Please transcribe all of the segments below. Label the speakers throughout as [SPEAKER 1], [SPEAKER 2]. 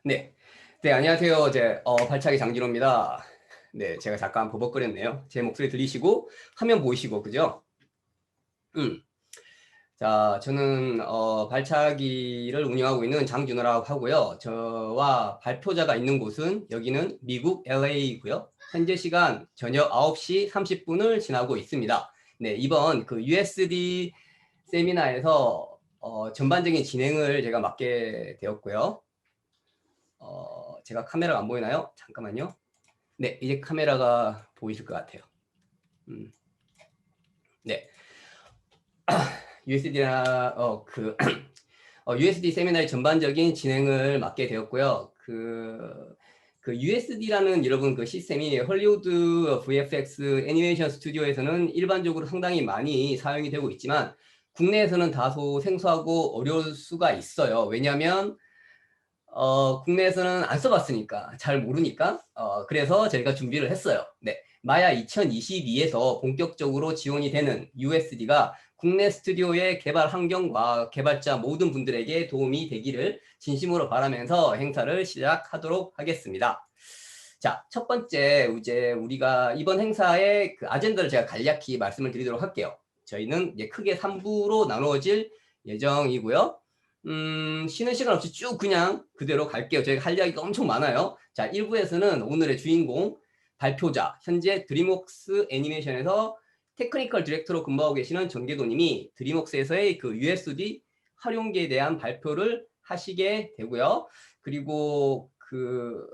[SPEAKER 1] 네. 네, 안녕하세요. 발차기 장진호입니다. 네, 제가 잠깐 버벅거렸네요. 제 목소리 들리시고, 화면 보이시고, 그죠? 자, 저는, 발차기를 운영하고 있는 장준호라고 하고요. 저와 발표자가 있는 곳은, 여기는 미국 LA이고요. 현재 시간 저녁 9시 30분을 지나고 있습니다. 네, 이번 그 USD 세미나에서, 전반적인 진행을 제가 맡게 되었고요. 제가 카메라가 안 보이나요? 잠깐만요. 네, 이제 카메라가 보이실 것 같아요. 네. USD나 USD 세미나의 전반적인 진행을 맡게 되었고요. 그 USD라는 여러분 그 시스템이 헐리우드 VFX 애니메이션 스튜디오에서는 일반적으로 상당히 많이 사용이 되고 있지만 국내에서는 다소 생소하고 어려울 수가 있어요. 왜냐하면 국내에서는 안 써봤으니까, 잘 모르니까, 그래서 저희가 준비를 했어요. 네. 마야 2022에서 본격적으로 지원이 되는 USD가 국내 스튜디오의 개발 환경과 개발자 모든 분들에게 도움이 되기를 진심으로 바라면서 행사를 시작하도록 하겠습니다. 자, 첫 번째, 이제 우리가 이번 행사의 그 아젠다를 제가 간략히 말씀을 드리도록 할게요. 저희는 이제 크게 3부로 나누어질 예정이고요. 쉬는 시간 없이 쭉 그냥 그대로 갈게요. 저희가 할 이야기가 엄청 많아요. 자, 1부에서는 오늘의 주인공, 발표자, 현재 드림웍스 애니메이션에서 테크니컬 디렉터로 근무하고 계시는 정계도님이 드림웍스에서의 그 USD 활용기에 대한 발표를 하시게 되고요. 그리고 그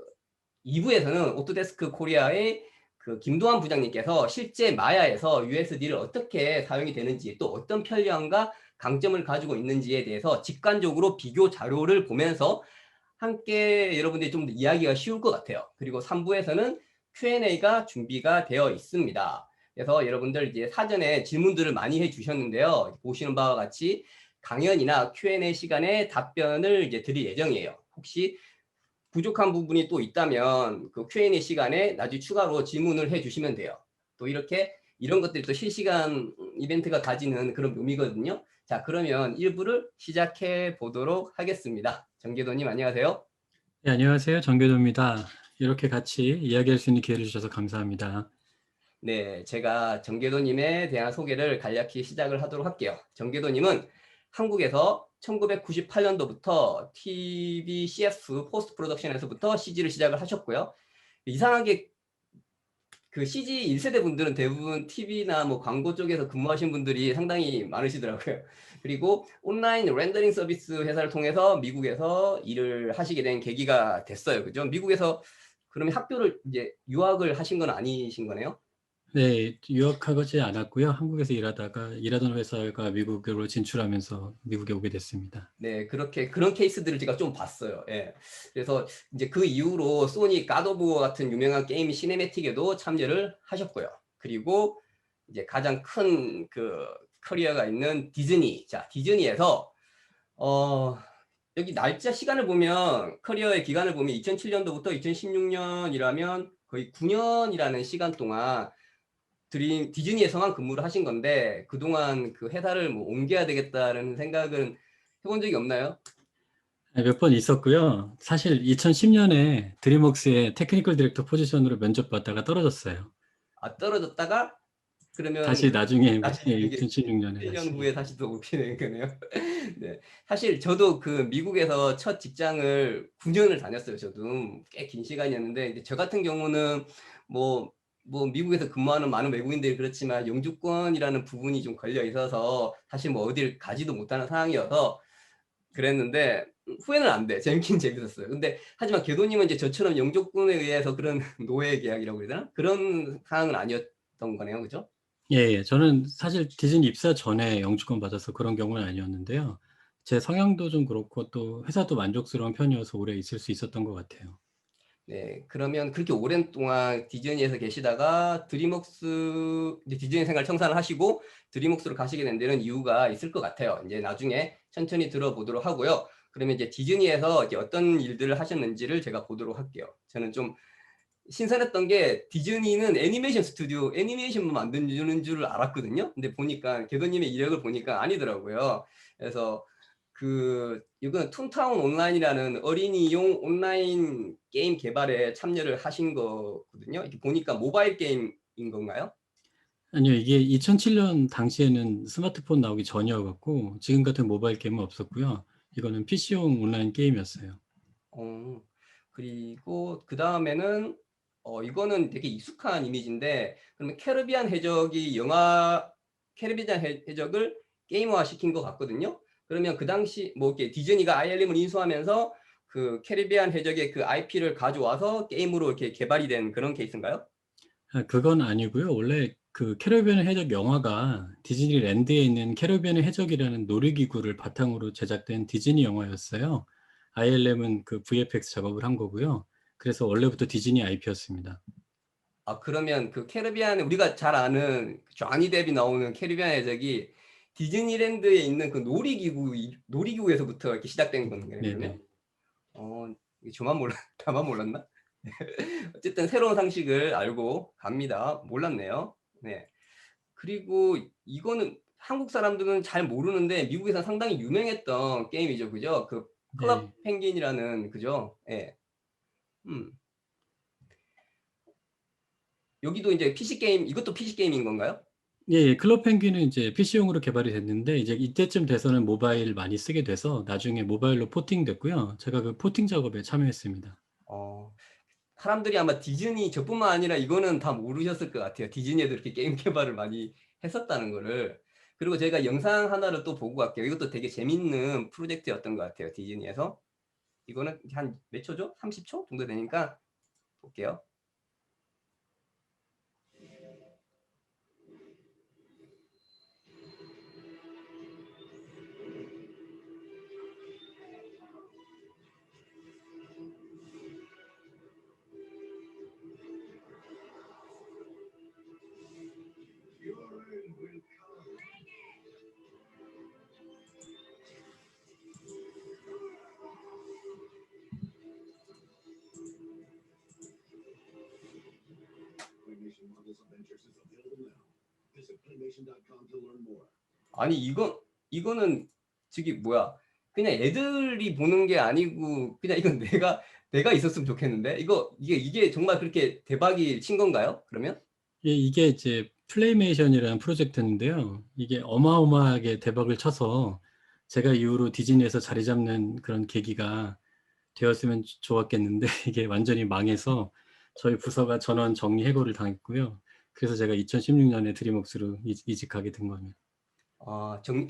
[SPEAKER 1] 2부에서는 오토데스크 코리아의 그 김도환 부장님께서 실제 마야에서 USD를 어떻게 사용이 되는지 또 어떤 편리함과 강점을 가지고 있는지에 대해서 직관적으로 비교 자료를 보면서 함께 여러분들이 좀 이야기가 쉬울 것 같아요. 그리고 3부에서는 Q&A가 준비가 되어 있습니다. 그래서 여러분들 이제 사전에 질문들을 많이 해주셨는데요. 보시는 바와 같이 강연이나 Q&A 시간에 답변을 이제 드릴 예정이에요. 혹시 부족한 부분이 또 있다면 그 Q&A 시간에 나중에 추가로 질문을 해주시면 돼요. 또 이런 것들이 또 실시간 이벤트가 가지는 그런 묘미거든요. 자, 그러면 1부를 시작해 보도록 하겠습니다. 정계도님 안녕하세요.
[SPEAKER 2] 네, 안녕하세요. 정교도입니다. 이렇게 같이 이야기할 수 있는 기회를 주셔서 감사합니다.
[SPEAKER 1] 네, 제가 정계도님에 대한 소개를 간략히 시작을 하도록 할게요. 정계도님은 한국에서 1998년도부터 TV, CF, 포스트 프로덕션에서부터 CG를 시작을 하셨고요. 이상하게 그 CG 1세대 분들은 대부분 TV나 뭐 광고 쪽에서 근무하신 분들이 상당히 많으시더라고요. 그리고 온라인 렌더링 서비스 회사를 통해서 미국에서 일을 하시게 된 계기가 됐어요. 그죠? 미국에서 그러면 학교를 이제 유학을 하신 건 아니신 거네요?
[SPEAKER 2] 네, 유학하지 않았고요. 한국에서 일하던 회사가 미국으로 진출하면서 미국에 오게 됐습니다.
[SPEAKER 1] 네, 그런 케이스들을 제가 좀 봤어요. 예. 그래서 이제 그 이후로 소니 갓 오브 워 같은 유명한 게임 시네매틱에도 참여를 하셨고요. 그리고 이제 가장 큰 그 커리어가 있는 디즈니. 자, 디즈니에서 여기 날짜 시간을 보면 커리어의 기간을 보면 2007년도부터 2016년이라면 거의 9년이라는 시간 동안 디즈니에서만 근무를 하신 건데 그동안 그 회사를 뭐 옮겨야 되겠다는 생각은 해본 적이 없나요?
[SPEAKER 2] 네, 몇 번 있었고요. 사실 2010년에 드림웍스의 테크니컬 디렉터 포지션으로 면접받다가 떨어졌어요.
[SPEAKER 1] 아, 떨어졌다가 그러면
[SPEAKER 2] 다시 나중에
[SPEAKER 1] 다시 이게
[SPEAKER 2] 2016년에
[SPEAKER 1] 1년
[SPEAKER 2] 다시.
[SPEAKER 1] 후에 다시 또 오게 되는 거네요. 네. 사실 저도 그 미국에서 첫 직장을 9년을 다녔어요. 저도 꽤 긴 시간이었는데 이제 저 같은 경우는 뭐 미국에서 근무하는 많은 외국인들이 그렇지만 영주권이라는 부분이 좀 걸려 있어서 사실 뭐 어딜 가지도 못하는 상황이어서 그랬는데 후회는 안 돼. 재밌긴 재밌었어요. 근데 하지만 궤도님은 이제 저처럼 영주권에 의해서 그런 노예 계약이라고 해야 되나? 그런 상황은 아니었던 거네요. 그죠?
[SPEAKER 2] 예, 예. 저는 사실 디즈니 입사 전에 영주권 받아서 그런 경우는 아니었는데요. 제 성향도 좀 그렇고 또 회사도 만족스러운 편이어서 오래 있을 수 있었던 것 같아요.
[SPEAKER 1] 네, 그러면 그렇게 오랜 동안 디즈니에서 계시다가 이제 디즈니 생활 청산을 하시고 드림웍스로 가시게 된 데는 이유가 있을 것 같아요. 이제 나중에 천천히 들어보도록 하고요. 그러면 이제 디즈니에서 이제 어떤 일들을 하셨는지를 제가 보도록 할게요. 저는 좀 신선했던 게 디즈니는 애니메이션 스튜디오, 애니메이션만 만드는 줄 알았거든요. 근데 보니까 개도님의 이력을 보니까 아니더라고요. 그래서 이건 툰타운 온라인이라는 어린이용 온라인 게임 개발에 참여를 하신 거거든요. 이렇게 보니까 모바일 게임인 건가요?
[SPEAKER 2] 아니요, 이게 2007년 당시에는 스마트폰 나오기 전이어갖고 지금 같은 모바일 게임은 없었고요. 이거는 PC용 온라인 게임이었어요.
[SPEAKER 1] 그리고 그 다음에는 이거는 되게 익숙한 이미지인데, 그러면 캐리비안 해적을 게임화 시킨 것 같거든요. 그러면 그 당시 뭐 이렇게 디즈니가 ILM을 인수하면서 그 캐리비안 해적의 그 IP를 가져와서 게임으로 이렇게 개발이 된 그런 케이스인가요?
[SPEAKER 2] 그건 아니고요. 원래 그 캐리비안의 해적 영화가 디즈니랜드에 있는 캐리비안의 해적이라는 놀이기구를 바탕으로 제작된 디즈니 영화였어요. ILM은 그 VFX 작업을 한 거고요. 그래서 원래부터 디즈니 IP였습니다.
[SPEAKER 1] 그러면 그 캐리비안, 우리가 잘 아는 쟈니 뎁이 나오는 캐리비안 해적이 디즈니랜드에 있는 그 놀이기구에서부터 이렇게 시작된 건가요,
[SPEAKER 2] 네네.
[SPEAKER 1] 그러면? 다만 몰랐나? 어쨌든 새로운 상식을 알고 갑니다. 몰랐네요. 네. 그리고 이거는 한국 사람들은 잘 모르는데 미국에서 상당히 유명했던 게임이죠. 그죠? 그 클럽
[SPEAKER 2] 네.
[SPEAKER 1] 펭귄이라는, 그죠? 예. 음. 여기도 이제 PC 게임, 이것도 PC 게임인 건가요?
[SPEAKER 2] 예, 클럽 펭귄은 이제 PC용으로 개발이 됐는데 이제 이때쯤 돼서는 모바일 많이 쓰게 돼서 나중에 모바일로 포팅 됐고요. 제가 그 포팅 작업에 참여했습니다.
[SPEAKER 1] 어, 사람들이 아마 디즈니 저뿐만 아니라 이거는 다 모르셨을 것 같아요. 디즈니에도 이렇게 게임 개발을 많이 했었다는 거를. 그리고 제가 영상 하나를 또 보고 갈게요. 이것도 되게 재밌는 프로젝트였던 것 같아요. 디즈니에서. 이거는 한 몇 초죠? 30초 정도 되니까 볼게요. 아니 이거는 저기 뭐야, 그냥 애들이 보는 게 아니고 그냥 이건 내가 있었으면 좋겠는데, 이게 정말 그렇게 대박이 친 건가요? 그러면?
[SPEAKER 2] 예, 이게 이제 플레이메이션이라는 프로젝트인데요. 이게 어마어마하게 대박을 쳐서 제가 이후로 디즈니에서 자리 잡는 그런 계기가 되었으면 좋았겠는데 이게 완전히 망해서 저희 부서가 전원 정리 해고를 당했고요. 그래서 제가 2016년에 드림웍스로 이직하게 된 겁니다.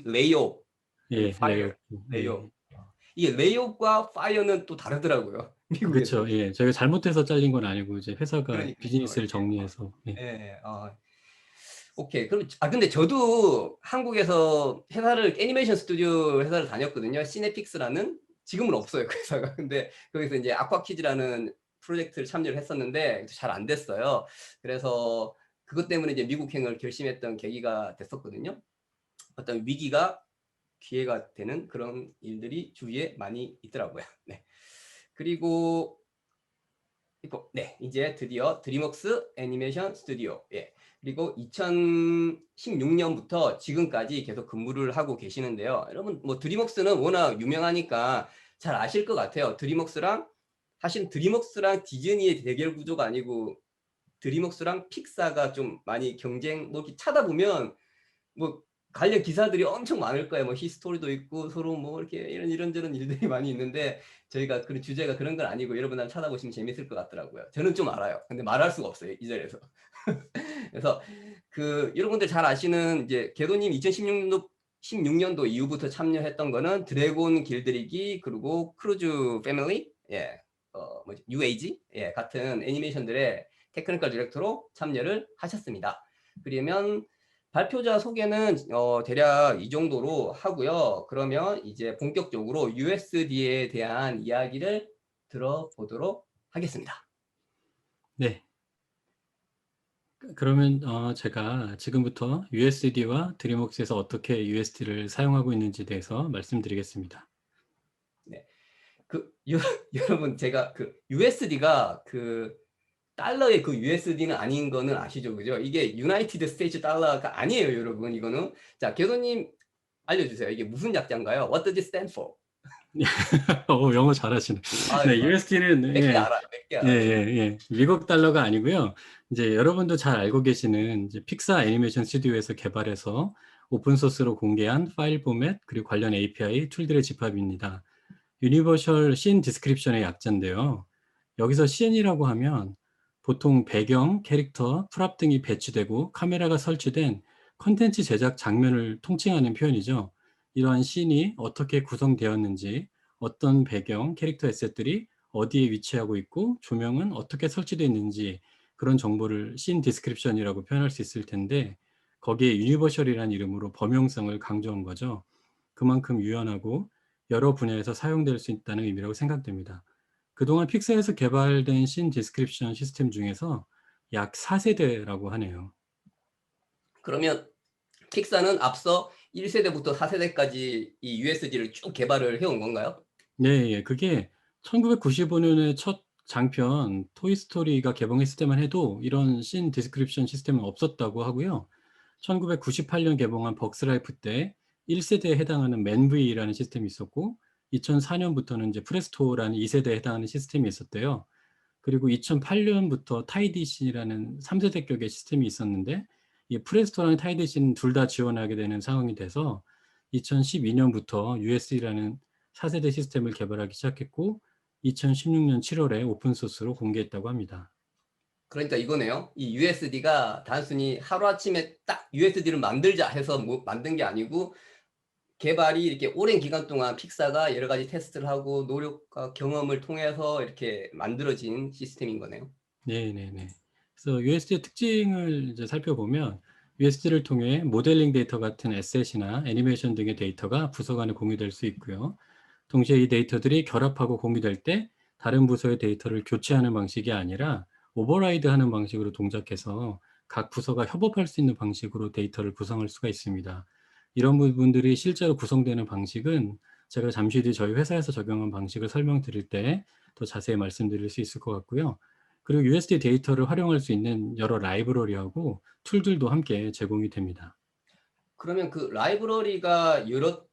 [SPEAKER 1] 레이업 and
[SPEAKER 2] 예,
[SPEAKER 1] fire.
[SPEAKER 2] 레이업.
[SPEAKER 1] 레이업.
[SPEAKER 2] 예.
[SPEAKER 1] 이게 레이업과 파이어는 또 다르더라고요. 미국에서.
[SPEAKER 2] 그렇죠. 예, 저희가 잘못해서 잘린 건 아니고 이제 회사가
[SPEAKER 1] 그러니까요.
[SPEAKER 2] 비즈니스를
[SPEAKER 1] 이렇게.
[SPEAKER 2] 정리해서. 예.
[SPEAKER 1] 예. 오케이. 그럼 근데 저도 한국에서 애니메이션 스튜디오 회사를 다녔거든요. 시네픽스라는. 지금은 없어요, 그 회사가. 근데 거기서 이제 아쿠아키즈라는 프로젝트를 참여를 했었는데 잘 안 됐어요. 그래서 그것 때문에 이제 미국행을 결심했던 계기가 됐었거든요. 어떤 위기가 기회가 되는 그런 일들이 주위에 많이 있더라고요. 네. 그리고 네, 이제 드디어 드림웍스 애니메이션 스튜디오. 예. 그리고 2016년부터 지금까지 계속 근무를 하고 계시는데요. 여러분, 뭐 드림웍스는 워낙 유명하니까 잘 아실 것 같아요. 사실 드림웍스랑 디즈니의 대결 구조가 아니고 드림웍스랑 픽사가 좀 많이 뭐 이렇게 찾아보면 뭐 관련 기사들이 엄청 많을 거예요. 뭐 히스토리도 있고 서로 뭐 이렇게 이런저런 일들이 많이 있는데, 저희가 그 주제가 그런 건 아니고 여러분 한번 찾아보시면 재밌을 것 같더라고요. 저는 좀 알아요. 근데 말할 수가 없어요, 이 자리에서. 그래서 여러분들 잘 아시는 이제 궤도님 2016년도 이후부터 참여했던 거는 드래곤 길들이기, 그리고 크루즈 패밀리, 예, UAG, 예, 같은 애니메이션들의 테크니컬 디렉터로 참여를 하셨습니다. 그러면 발표자 소개는 대략 이 정도로 하고요. 그러면 이제 본격적으로 USD에 대한 이야기를 들어보도록 하겠습니다.
[SPEAKER 2] 네. 그러면 제가 지금부터 USD와 드림웍스에서 어떻게 USD를 사용하고 있는지에 대해서 말씀드리겠습니다.
[SPEAKER 1] 네. 여러분, 제가 USD가 달러의 USD는 아닌 거는 아시죠? 그죠? 이게 유나이티드 스테이츠 달러가 아니에요, 여러분. 이거는. 자, 궤도님 알려주세요. 이게 무슨 약자인가요? What does it stand for?
[SPEAKER 2] 영어 잘하시네.
[SPEAKER 1] 아,
[SPEAKER 2] 네, USD는
[SPEAKER 1] 몇 개 알아, 몇 개 알아.
[SPEAKER 2] 미국 달러가 아니고요. 이제 여러분도 잘 알고 계시는 이제 픽사 애니메이션 스튜디오에서 개발해서 오픈 소스로 공개한 파일 포맷 그리고 관련 API 툴들의 집합입니다. 유니버셜 씬 디스크립션의 약자인데요. 여기서 씬이라고 하면 보통 배경, 캐릭터, 프랍 등이 배치되고 카메라가 설치된 컨텐츠 제작 장면을 통칭하는 표현이죠. 이러한 씬이 어떻게 구성되었는지, 어떤 배경, 캐릭터 에셋들이 어디에 위치하고 있고 조명은 어떻게 설치되어 있는지 그런 정보를 씬 디스크립션이라고 표현할 수 있을 텐데 거기에 유니버셜이라는 이름으로 범용성을 강조한 거죠. 그만큼 유연하고 여러 분야에서 사용될 수 있다는 의미라고 생각됩니다. 그동안 픽사에서 개발된 씬 디스크립션 시스템 중에서 약 4세대라고 하네요.
[SPEAKER 1] 그러면 픽사는 앞서 1세대부터 4세대까지 이 USD를 쭉 개발을 해온 건가요?
[SPEAKER 2] 네, 예. 그게 1995년에 첫 장편 토이스토리가 개봉했을 때만 해도 이런 씬 디스크립션 시스템은 없었다고 하고요. 1998년 개봉한 벅스라이프 때 1세대에 해당하는 맨V라는 시스템이 있었고 2004년부터는 이제 프레스토라는 2세대에 해당하는 시스템이 있었대요. 그리고 2008년부터 타이디신이라는 3세대격의 시스템이 있었는데 이 프레스토랑 타이디신 둘 다 지원하게 되는 상황이 돼서 2012년부터 USD라는 4세대 시스템을 개발하기 시작했고 2016년 7월에 오픈소스로 공개했다고 합니다.
[SPEAKER 1] 그러니까 이거네요. 이 USD가 단순히 하루아침에 딱 USD를 만들자 해서 뭐 만든 게 아니고 개발이 이렇게 오랜 기간 동안 픽사가 여러 가지 테스트를 하고 노력과 경험을 통해서 이렇게 만들어진 시스템인 거네요.
[SPEAKER 2] 네네네. 그래서 USD의 특징을 이제 살펴보면 USD를 통해 모델링 데이터 같은 에셋이나 애니메이션 등의 데이터가 부서 간에 공유될 수 있고요. 동시에 이 데이터들이 결합하고 공유될 때 다른 부서의 데이터를 교체하는 방식이 아니라 오버라이드하는 방식으로 동작해서 각 부서가 협업할 수 있는 방식으로 데이터를 구성할 수가 있습니다. 이런 부분들이 실제로 구성되는 방식은 제가 잠시 뒤에 저희 회사에서 적용한 방식을 설명드릴 때 더 자세히 말씀드릴 수 있을 것 같고요. 그리고 USD 데이터를 활용할 수 있는 여러 라이브러리하고 툴들도 함께 제공이 됩니다.
[SPEAKER 1] 그러면 그 라이브러리가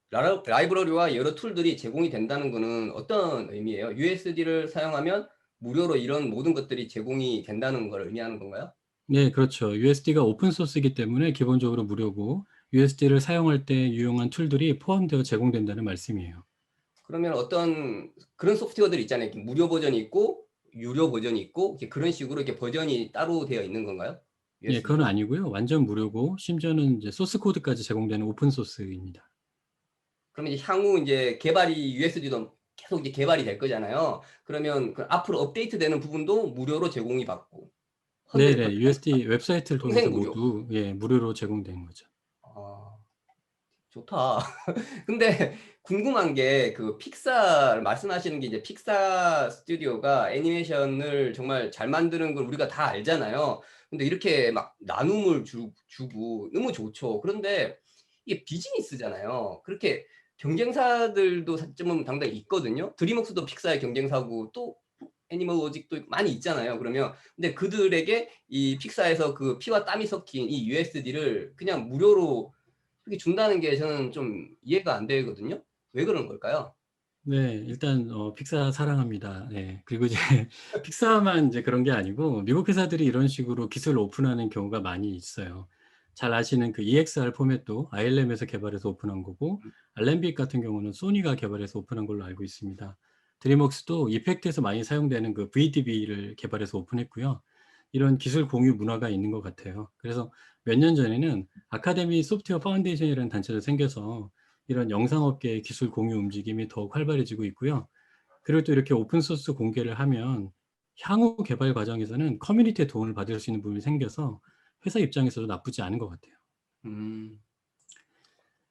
[SPEAKER 1] 라이브러리와 여러 툴들이 제공이 된다는 거는 어떤 의미예요? USD를 사용하면 무료로 이런 모든 것들이 제공이 된다는 걸 의미하는 건가요?
[SPEAKER 2] 네, 그렇죠. USD가 오픈 소스이기 때문에 기본적으로 무료고 USD를 사용할 때 유용한 툴들이 포함되어 제공된다는 말씀이에요.
[SPEAKER 1] 그러면 어떤 그런 소프트웨어들이 있잖아요. 이렇게 무료 버전이 있고 유료 버전이 있고 이렇게 그런 식으로 이렇게 버전이 따로 되어 있는 건가요?
[SPEAKER 2] 예, 그건
[SPEAKER 1] USD도?
[SPEAKER 2] 아니고요. 완전 무료고 심지어는 이제 소스 코드까지 제공되는 오픈 소스입니다.
[SPEAKER 1] 그러면 이제 향후 이제 개발이 USD도 계속 이제 개발이 될 거잖아요. 그러면 그 앞으로 업데이트되는 부분도 무료로 제공이 받고
[SPEAKER 2] 네,
[SPEAKER 1] 100%
[SPEAKER 2] 네. USD 웹사이트를 통해서
[SPEAKER 1] 평생 무료.
[SPEAKER 2] 모두 무료로 제공되는 거죠.
[SPEAKER 1] 아, 좋다. 근데 궁금한 게 그 픽사 말씀하시는 게 이제 픽사 스튜디오가 애니메이션을 정말 잘 만드는 걸 우리가 다 알잖아요. 근데 이렇게 막 나눔을 주고 너무 좋죠. 그런데 이게 비즈니스잖아요. 그렇게 경쟁사들도 좀 당당히 있거든요. 드림웍스도 픽사의 경쟁사고 또 애니멀 로직도 많이 있잖아요. 그러면 근데 그들에게 이 픽사에서 그 피와 땀이 섞인 이 USD를 그냥 무료로 그렇게 준다는 게 저는 좀 이해가 안 되거든요. 왜 그런 걸까요?
[SPEAKER 2] 네, 일단 픽사 사랑합니다. 네, 그리고 이제 픽사만 이제 그런 게 아니고 미국 회사들이 이런 식으로 기술을 오픈하는 경우가 많이 있어요. 잘 아시는 그 EXR 포맷도 ILM에서 개발해서 오픈한 거고 알렌빅 같은 경우는 소니가 개발해서 오픈한 걸로 알고 있습니다. 드림웍스도 이펙트에서 많이 사용되는 그 VDB를 개발해서 오픈했고요. 이런 기술 공유 문화가 있는 것 같아요. 그래서 몇 년 전에는 아카데미 소프트웨어 파운데이션이라는 단체도 생겨서 이런 영상업계의 기술 공유 움직임이 더욱 활발해지고 있고요. 그리고 또 이렇게 오픈소스 공개를 하면 향후 개발 과정에서는 커뮤니티의 도움을 받을 수 있는 부분이 생겨서 회사 입장에서도 나쁘지 않은 것 같아요.
[SPEAKER 1] 음.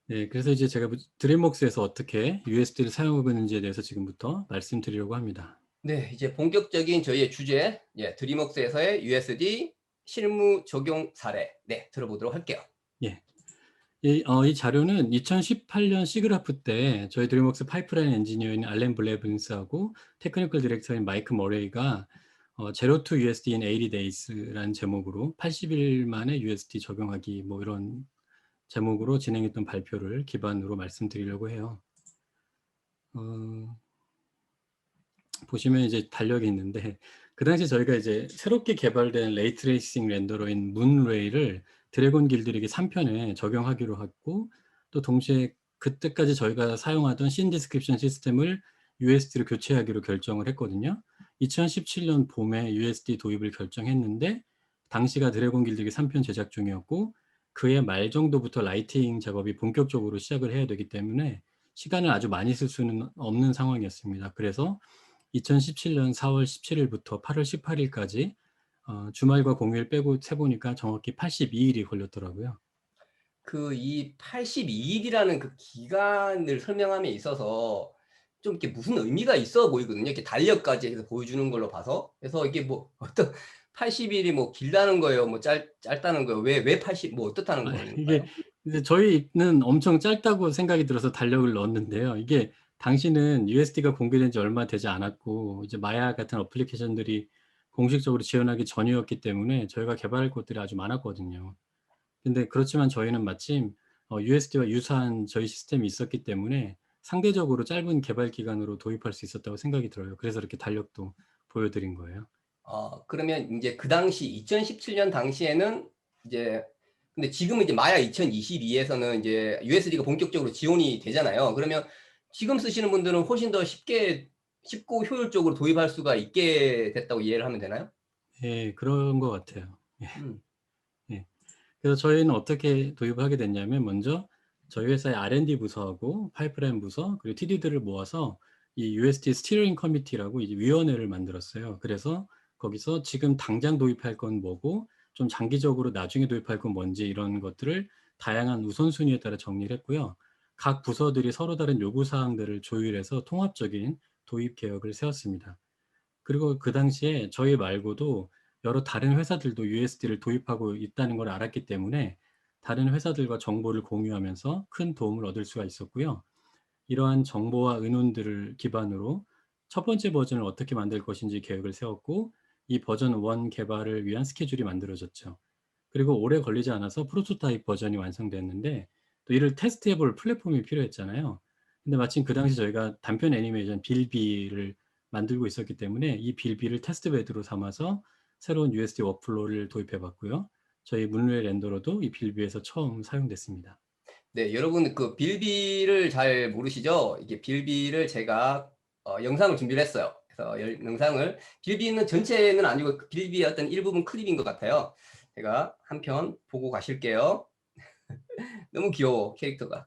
[SPEAKER 2] 네, 그래서 이제 제가 드림웍스에서 어떻게 USD를 사용하고 있는지에 대해서 지금부터 말씀드리려고 합니다.
[SPEAKER 1] 네, 이제 본격적인 저희의 주제, 예, 드림웍스에서의 USD 실무 적용 사례, 네, 들어보도록 할게요.
[SPEAKER 2] 예. 이 자료는 2018년 시그라프 때 저희 드림웍스 파이프라인 엔지니어인 알렌 블레븐스하고 테크니컬 디렉터인 마이크 머레이가 제로 투 USD in 80 days라는 제목으로 80일 만에 USD 적용하기 뭐 이런 제목으로 진행했던 발표를 기반으로 말씀드리려고 해요. 보시면 이제 달력이 있는데 그 당시 저희가 이제 새롭게 개발된 레이트레이싱 렌더러인 문레이를 드래곤 길들이기 3편에 적용하기로 했고 또 동시에 그때까지 저희가 사용하던 씬 디스크립션 시스템을 USD로 교체하기로 결정을 했거든요. 2017년 봄에 USD 도입을 결정했는데 당시가 드래곤 길들이기 3편 제작 중이었고 그해 말 정도부터 라이팅 작업이 본격적으로 시작을 해야 되기 때문에 시간을 아주 많이 쓸 수는 없는 상황이었습니다. 그래서 2017년 4월 17일부터 8월 18일까지 주말과 공휴일 빼고 세보니까 정확히 82일이 걸렸더라고요.
[SPEAKER 1] 그 이 82일이라는 그 기간을 설명함에 있어서 좀 이렇게 무슨 의미가 있어 보이거든요. 이렇게 달력까지 해서 보여주는 걸로 봐서. 그래서 이게 뭐 어떤 80일이 뭐 길다는 거예요? 뭐 짧다는 거예요? 왜 80, 뭐 어떻다는
[SPEAKER 2] 이게
[SPEAKER 1] 건가요?
[SPEAKER 2] 이제 저희는 엄청 짧다고 생각이 들어서 달력을 넣었는데요. 이게 당시는 USD가 공개된 지 얼마 되지 않았고 이제 마야 같은 어플리케이션들이 공식적으로 지원하기 전이었기 때문에 저희가 개발할 것들이 아주 많았거든요. 근데 그렇지만 저희는 마침 USD와 유사한 저희 시스템이 있었기 때문에 상대적으로 짧은 개발 기간으로 도입할 수 있었다고 생각이 들어요. 그래서 이렇게 달력도 보여드린 거예요.
[SPEAKER 1] 그러면 이제 그 당시 2017년 당시에는 이제 근데 지금은 이제 마야 2022에서는 이제 USD가 본격적으로 지원이 되잖아요. 그러면 지금 쓰시는 분들은 훨씬 더 쉽고 효율적으로 도입할 수가 있게 됐다고 이해를 하면 되나요?
[SPEAKER 2] 예, 그런 것 같아요. 예,
[SPEAKER 1] 음.
[SPEAKER 2] 예. 그래서 저희는 어떻게 도입을 하게 됐냐면 먼저 저희 회사의 R&D 부서하고 파이프라인 부서 그리고 TD들을 모아서 이 USD 스티어링 커미티라고 이제 위원회를 만들었어요. 그래서 거기서 지금 당장 도입할 건 뭐고 좀 장기적으로 나중에 도입할 건 뭔지 이런 것들을 다양한 우선순위에 따라 정리를 했고요. 각 부서들이 서로 다른 요구 사항들을 조율해서 통합적인 도입 계획을 세웠습니다. 그리고 그 당시에 저희 말고도 여러 다른 회사들도 USD를 도입하고 있다는 걸 알았기 때문에 다른 회사들과 정보를 공유하면서 큰 도움을 얻을 수가 있었고요. 이러한 정보와 의논들을 기반으로 첫 번째 버전을 어떻게 만들 것인지 계획을 세웠고 이 버전 1 개발을 위한 스케줄이 만들어졌죠. 그리고 오래 걸리지 않아서 프로토타입 버전이 완성됐는데 또 이를 테스트해 볼 플랫폼이 필요했잖아요. 근데 마침 그 당시 저희가 단편 애니메이션 빌비를 만들고 있었기 때문에 이 빌비를 테스트베드로 삼아서 새로운 USD 워크플로우를 도입해 봤고요. 저희 문레 렌더러도 이 빌비에서 처음 사용됐습니다.
[SPEAKER 1] 네, 여러분 그 빌비를 잘 모르시죠? 이게 빌비를 제가 영상을 준비를 했어요. 그래서 영상을 빌비는 전체는 아니고 그 빌비의 어떤 일부분 클립인 것 같아요. 제가 한 편 보고 가실게요. 너무 귀여워 캐릭터가.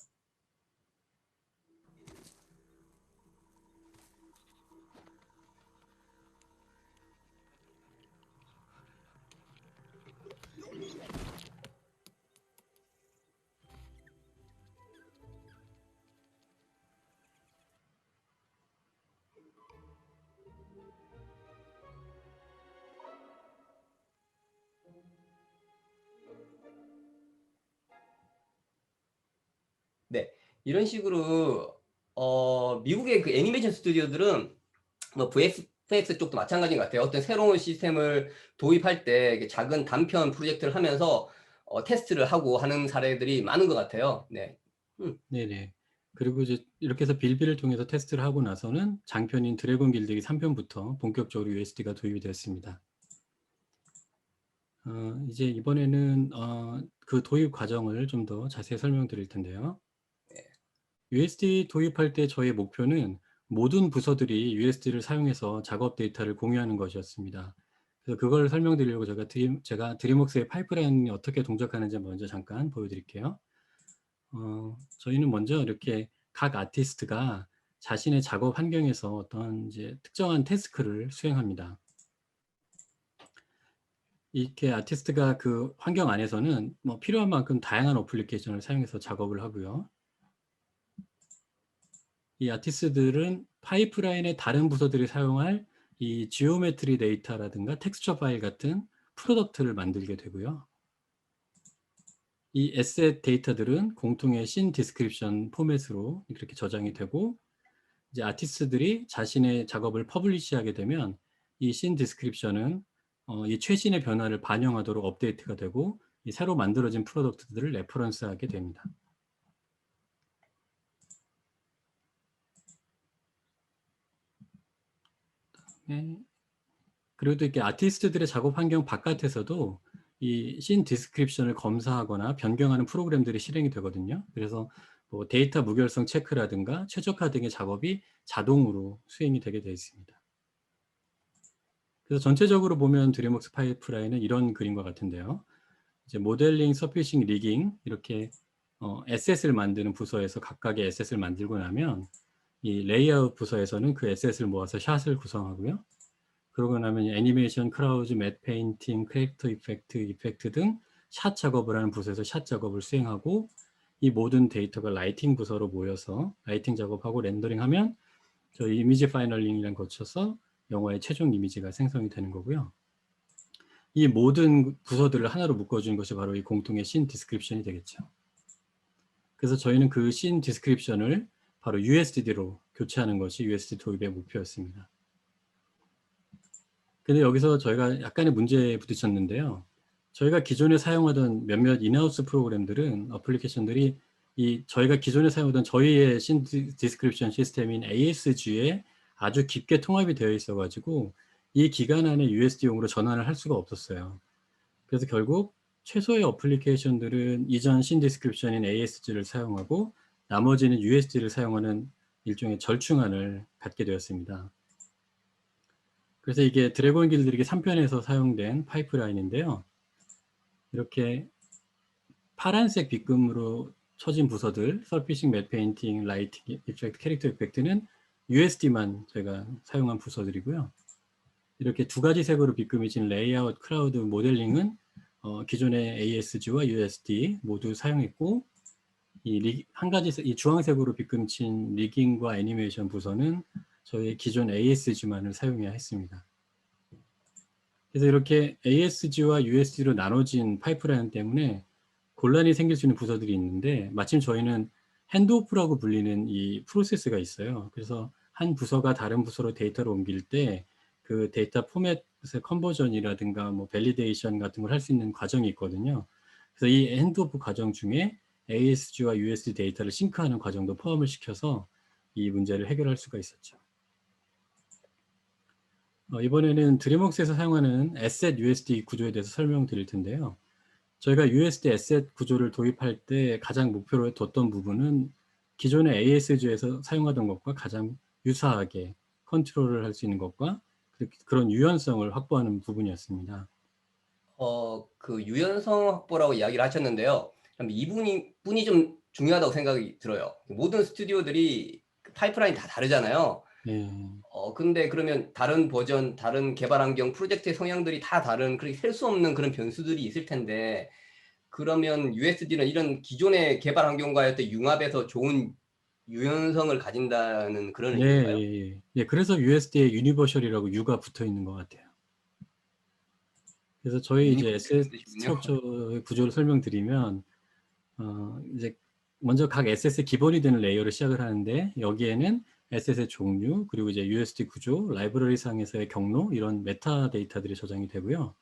[SPEAKER 1] 네, 이런 식으로 미국의 그 애니메이션 스튜디오들은 뭐 VFX 쪽도 마찬가지인 것 같아요. 어떤 새로운 시스템을 도입할 때 이렇게 작은 단편 프로젝트를 하면서 테스트를 하고 하는 사례들이 많은 것 같아요. 네.
[SPEAKER 2] 네네. 그리고 이제 이렇게 해서 빌비를 통해서 테스트를 하고 나서는 장편인 드래곤 길들이기 3편부터 본격적으로 USD가 도입이 되었습니다. 이제 이번에는 그 도입 과정을 좀 더 자세히 설명드릴 텐데요. USD 도입할 때 저의 목표는 모든 부서들이 USD를 사용해서 작업 데이터를 공유하는 것이었습니다. 그래서 그걸 설명드리려고 제가 드림웍스의 파이프라인이 어떻게 동작하는지 먼저 잠깐 보여드릴게요. 저희는 먼저 이렇게 각 아티스트가 자신의 작업 환경에서 어떤 이제 특정한 태스크를 수행합니다. 이렇게 아티스트가 그 환경 안에서는 뭐 필요한 만큼 다양한 어플리케이션을 사용해서 작업을 하고요. 이 아티스트들은 파이프라인의 다른 부서들이 사용할 이 지오메트리 데이터라든가 텍스처 파일 같은 프로덕트를 만들게 되고요. 이 에셋 데이터들은 공통의 씬 디스크립션 포맷으로 이렇게 저장이 되고 이제 아티스트들이 자신의 작업을 퍼블리시하게 되면 이 씬 디스크립션은 이 최신의 변화를 반영하도록 업데이트가 되고 이 새로 만들어진 프로덕트들을 레퍼런스하게 됩니다. 네. 그리고 또 이렇게 아티스트들의 작업 환경 바깥에서도 이 씬 디스크립션을 검사하거나 변경하는 프로그램들이 실행이 되거든요. 그래서 뭐 데이터 무결성 체크라든가 최적화 등의 작업이 자동으로 수행이 되게 되어 있습니다. 그래서 전체적으로 보면 드림웍스 파이프라인은 이런 그림과 같은데요. 이제 모델링, 서피싱, 리깅 이렇게 에셋을 만드는 부서에서 각각의 에셋을 만들고 나면 이 레이아웃 부서에서는 그 에셋을 모아서 샷을 구성하고요. 그러고 나면 애니메이션, 크라우즈, 맷 페인팅, 캐릭터 이펙트 등 샷 작업을 하는 부서에서 샷 작업을 수행하고 이 모든 데이터가 라이팅 부서로 모여서 라이팅 작업하고 렌더링하면 저 이미지 파이널링이랑 거쳐서 영화의 최종 이미지가 생성이 되는 거고요. 이 모든 부서들을 하나로 묶어주는 것이 바로 이 공통의 씬 디스크립션이 되겠죠. 그래서 저희는 그 씬 디스크립션을 바로 USD로 교체하는 것이 USD 도입의 목표였습니다. 근데 여기서 저희가 약간의 문제에 부딪혔는데요. 저희가 기존에 사용하던 몇몇 인하우스 프로그램들은 어플리케이션들이 저희가 기존에 사용하던 저희의 씬 디스크립션 시스템인 ASG에 아주 깊게 통합이 되어 있어 가지고 이 기간 안에 USD용으로 전환을 할 수가 없었어요. 그래서 결국 최소의 어플리케이션들은 이전 씬 디스크립션인 ASG를 사용하고 나머지는 USD를 사용하는 일종의 절충안을 갖게 되었습니다. 그래서 이게 드래곤 길들이기 3편에서 사용된 파이프라인인데요. 이렇게 파란색 빗금으로 쳐진 부서들, 서피싱, 맷 페인팅, 라이팅, 이펙트, 캐릭터 이펙트는 USD만 저희가 사용한 부서들이고요. 이렇게 두 가지 색으로 빗금이 친 레이아웃, 크라우드, 모델링은 기존의 ASG와 USD 모두 사용했고, 이 주황색으로 빗금 친 리깅과 애니메이션 부서는 저희 기존 ASG만을 사용해야 했습니다. 그래서 이렇게 ASG와 USD로 나눠진 파이프라인 때문에 곤란이 생길 수 있는 부서들이 있는데 마침 저희는 핸드오프라고 불리는 이 프로세스가 있어요. 그래서 한 부서가 다른 부서로 데이터를 옮길 때 그 데이터 포맷의 컨버전이라든가 뭐 밸리데이션 같은 걸 할 수 있는 과정이 있거든요. 그래서 이 핸드오프 과정 중에 ASG와 USD 데이터를 싱크하는 과정도 포함을 시켜서 이 문제를 해결할 수가 있었죠. 이번에는 드림웍스에서 사용하는 에셋 USD 구조에 대해서 설명드릴 텐데요. 저희가 USD 에셋 구조를 도입할 때 가장 목표로 뒀던 부분은 기존의 ASG에서 사용하던 것과 가장 유사하게 컨트롤을 할 수 있는 것과 그런 유연성을 확보하는 부분이었습니다.
[SPEAKER 1] 그 유연성 확보라고 이야기를 하셨는데요. 이 분이 좀 중요하다고 생각이 들어요. 모든 스튜디오들이 파이프라인이 다 다르잖아요.
[SPEAKER 2] 네.
[SPEAKER 1] 근데 그러면 다른 버전, 다른 개발 환경, 프로젝트의 성향들이 다 다른, 그렇게 셀 수 없는 그런 변수들이 있을 텐데, 그러면 USD는 이런 기존의 개발 환경과의 어떤 융합에서 좋은 유연성을 가진다는 그런 의미인가요?
[SPEAKER 2] 예, 그래서 USD에 유니버셜이라고 U가 붙어 있는 것 같아요. 그래서 저희 이제 에셋 스트럭처의 구조를 설명드리면, 이제 먼저 각 에셋의 기본이 되는 레이어를 시작을 하는데 여기에는 에셋의 종류, 그리고 이제 USD 구조, 라이브러리 상에서의 경로 이런 메타 데이터들이 저장이 되고요.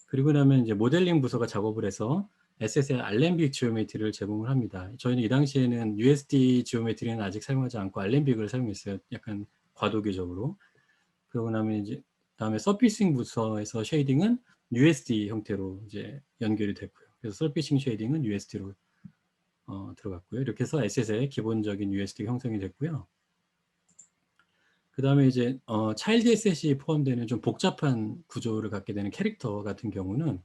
[SPEAKER 2] 그리고 나면 이제 모델링 부서가 작업을 해서 에셋의 알렘빅 지오메트리를 제공을 합니다. 저희는 이 당시에는 USD 지오메트리는 아직 사용하지 않고 알렘빅을 사용했어요. 약간 과도기적으로. 그러고 나면 이제 다음에 서피싱 부서에서 쉐이딩은 USD 형태로 이제 연결이 됐고요. 그래서 서피싱 쉐이딩은 USD로 들어갔고요. 이렇게 해서 에셋의 기본적인 USD 형성이 됐고요. 그 다음에 이제 차일드 에셋이 포함되는 좀 복잡한 구조를 갖게 되는 캐릭터 같은 경우는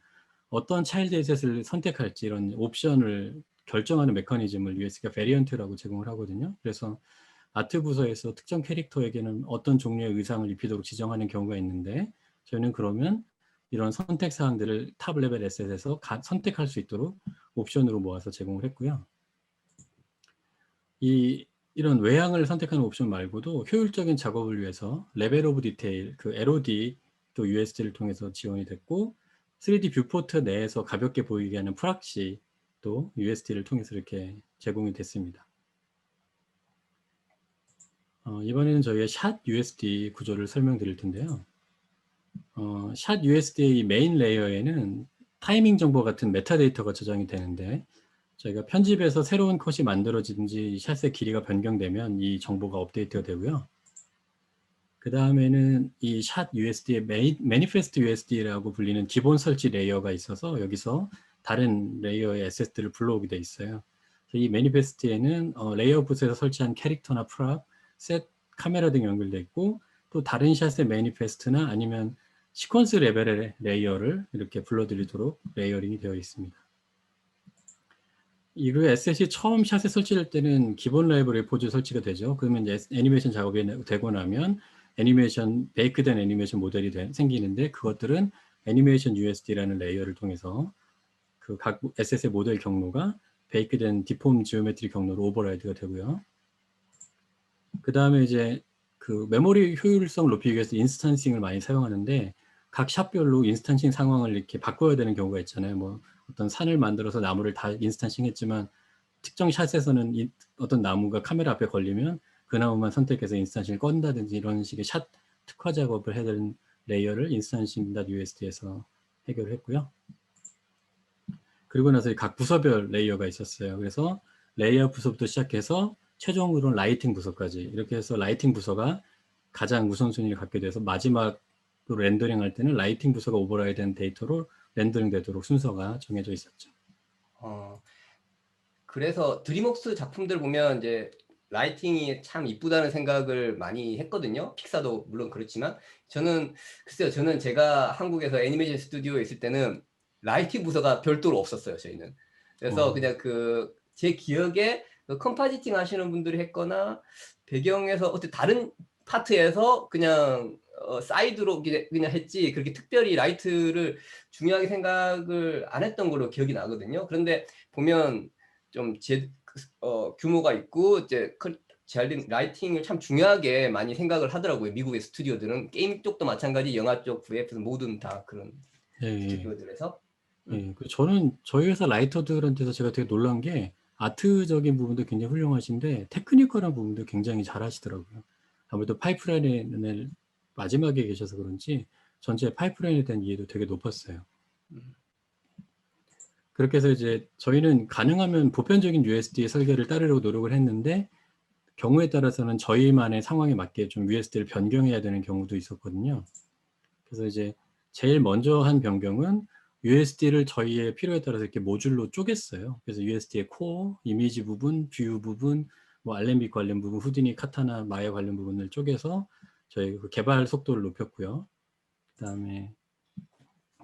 [SPEAKER 2] 어떤 차일드 에셋을 선택할지 이런 옵션을 결정하는 메커니즘을 USD가 베리언트라고 제공을 하거든요. 그래서 아트 부서에서 특정 캐릭터에게는 어떤 종류의 의상을 입히도록 지정하는 경우가 있는데 저희는 그러면 이런 선택 사항들을 탑 레벨 에셋에서 선택할 수 있도록 옵션으로 모아서 제공을 했고요. 이런 외향을 선택하는 옵션 말고도 효율적인 작업을 위해서 레벨 오브 디테일, 그 LOD 또 USD를 통해서 지원이 됐고 3D 뷰포트 내에서 가볍게 보이게 하는 프락시 또 USD를 통해서 이렇게 제공이 됐습니다. 이번에는 저희의 샷 USD 구조를 설명드릴 텐데요. 샷 USD의 메인 레이어에는 타이밍 정보 같은 메타데이터가 저장이 되는데 저희가 편집해서 새로운 컷이 만들어지든지 샷의 길이가 변경되면 이 정보가 업데이트가 되고요. 그 다음에는 이 샷 USD의 매니페스트 USD라고 불리는 기본 설치 레이어가 있어서 여기서 다른 레이어의 에셋들을 불러오게 돼 있어요. 이 매니페스트에는 레이어 붓에서 설치한 캐릭터나 프랍, 셋, 카메라 등 연결돼 있고 또 다른 샷의 매니페스트나 아니면 시퀀스 레벨의 레이어를 이렇게 불러들이도록 레이어링이 되어 있습니다. 이거 에셋이 처음 샷에 설치될 때는 기본 라이브러리 포즈 설치가 되죠. 그러면 이제 애니메이션 작업이 되고 나면 애니메이션, 베이크된 애니메이션 모델이 생기는데 그것들은 애니메이션 USD라는 레이어를 통해서 그 각 에셋의 모델 경로가 베이크된 디폼 지오메트리 경로로 오버라이드가 되고요. 그 다음에 이제 그 메모리 효율성 높이기 위해서 인스탄싱을 많이 사용하는데 각 샷별로 인스탄싱 상황을 이렇게 바꿔야 되는 경우가 있잖아요. 뭐 어떤 산을 만들어서 나무를 다 인스탄싱 했지만 특정 샷에서는 어떤 나무가 카메라 앞에 걸리면 그 나무만 선택해서 인스탄싱을 껐다든지 이런 식의 샷 특화 작업을 해야 되는 레이어를 instanting.usd에서 해결을 했고요. 그리고 나서 각 부서별 레이어가 있었어요. 그래서 레이어 부서부터 시작해서 최종으로는 라이팅 부서까지 이렇게 해서 라이팅 부서가 가장 우선순위를 갖게 돼서 마지막으로 렌더링 할 때는 라이팅 부서가 오버라이드 된 데이터로 렌더링 되도록 순서가 정해져 있었죠.
[SPEAKER 1] 그래서 드림웍스 작품들 보면 이제 라이팅이 참 이쁘다는 생각을 많이 했거든요. 픽사도 물론 그렇지만 저는 글쎄요, 저는 제가 한국에서 애니메이션 스튜디오에 있을 때는 라이팅 부서가 별도로 없었어요. 저희는. 그래서 그냥 그 제 기억에 그 컴파지팅 하시는 분들이 했거나 배경에서 어떤 다른 파트에서 그냥 사이드로 그냥 했지 그렇게 특별히 라이트를 중요하게 생각을 안 했던 걸로 기억이 나거든요. 그런데 보면 좀 규모가 있고 이제 잘된 라이팅을 참 중요하게 많이 생각을 하더라고요. 미국의 스튜디오들은 게임 쪽도 마찬가지, 영화 쪽, VF는 모든 다 그런 스튜디오들에서.
[SPEAKER 2] 저는 저희 회사 라이터들한테서 제가 되게 놀란 게 아트적인 부분도 굉장히 훌륭하신데 테크니컬한 부분도 굉장히 잘 하시더라고요. 아무래도 파이프라인을 마지막에 계셔서 그런지 전체 파이프라인에 대한 이해도 되게 높았어요. 그렇게 해서 이제 저희는 가능하면 보편적인 USD 설계를 따르려고 노력을 했는데 경우에 따라서는 저희만의 상황에 맞게 좀 USD를 변경해야 되는 경우도 있었거든요. 그래서 이제 제일 먼저 한 변경은 USD를 저희의 필요에 따라서 이렇게 모듈로 쪼갰어요. 그래서 USD의 코어, 이미지 부분, 뷰 부분, 뭐 알렘빅 관련 부분, 후디니, 카타나, 마야 관련 부분을 쪼개서 저희 그 개발 속도를 높였고요. 그다음에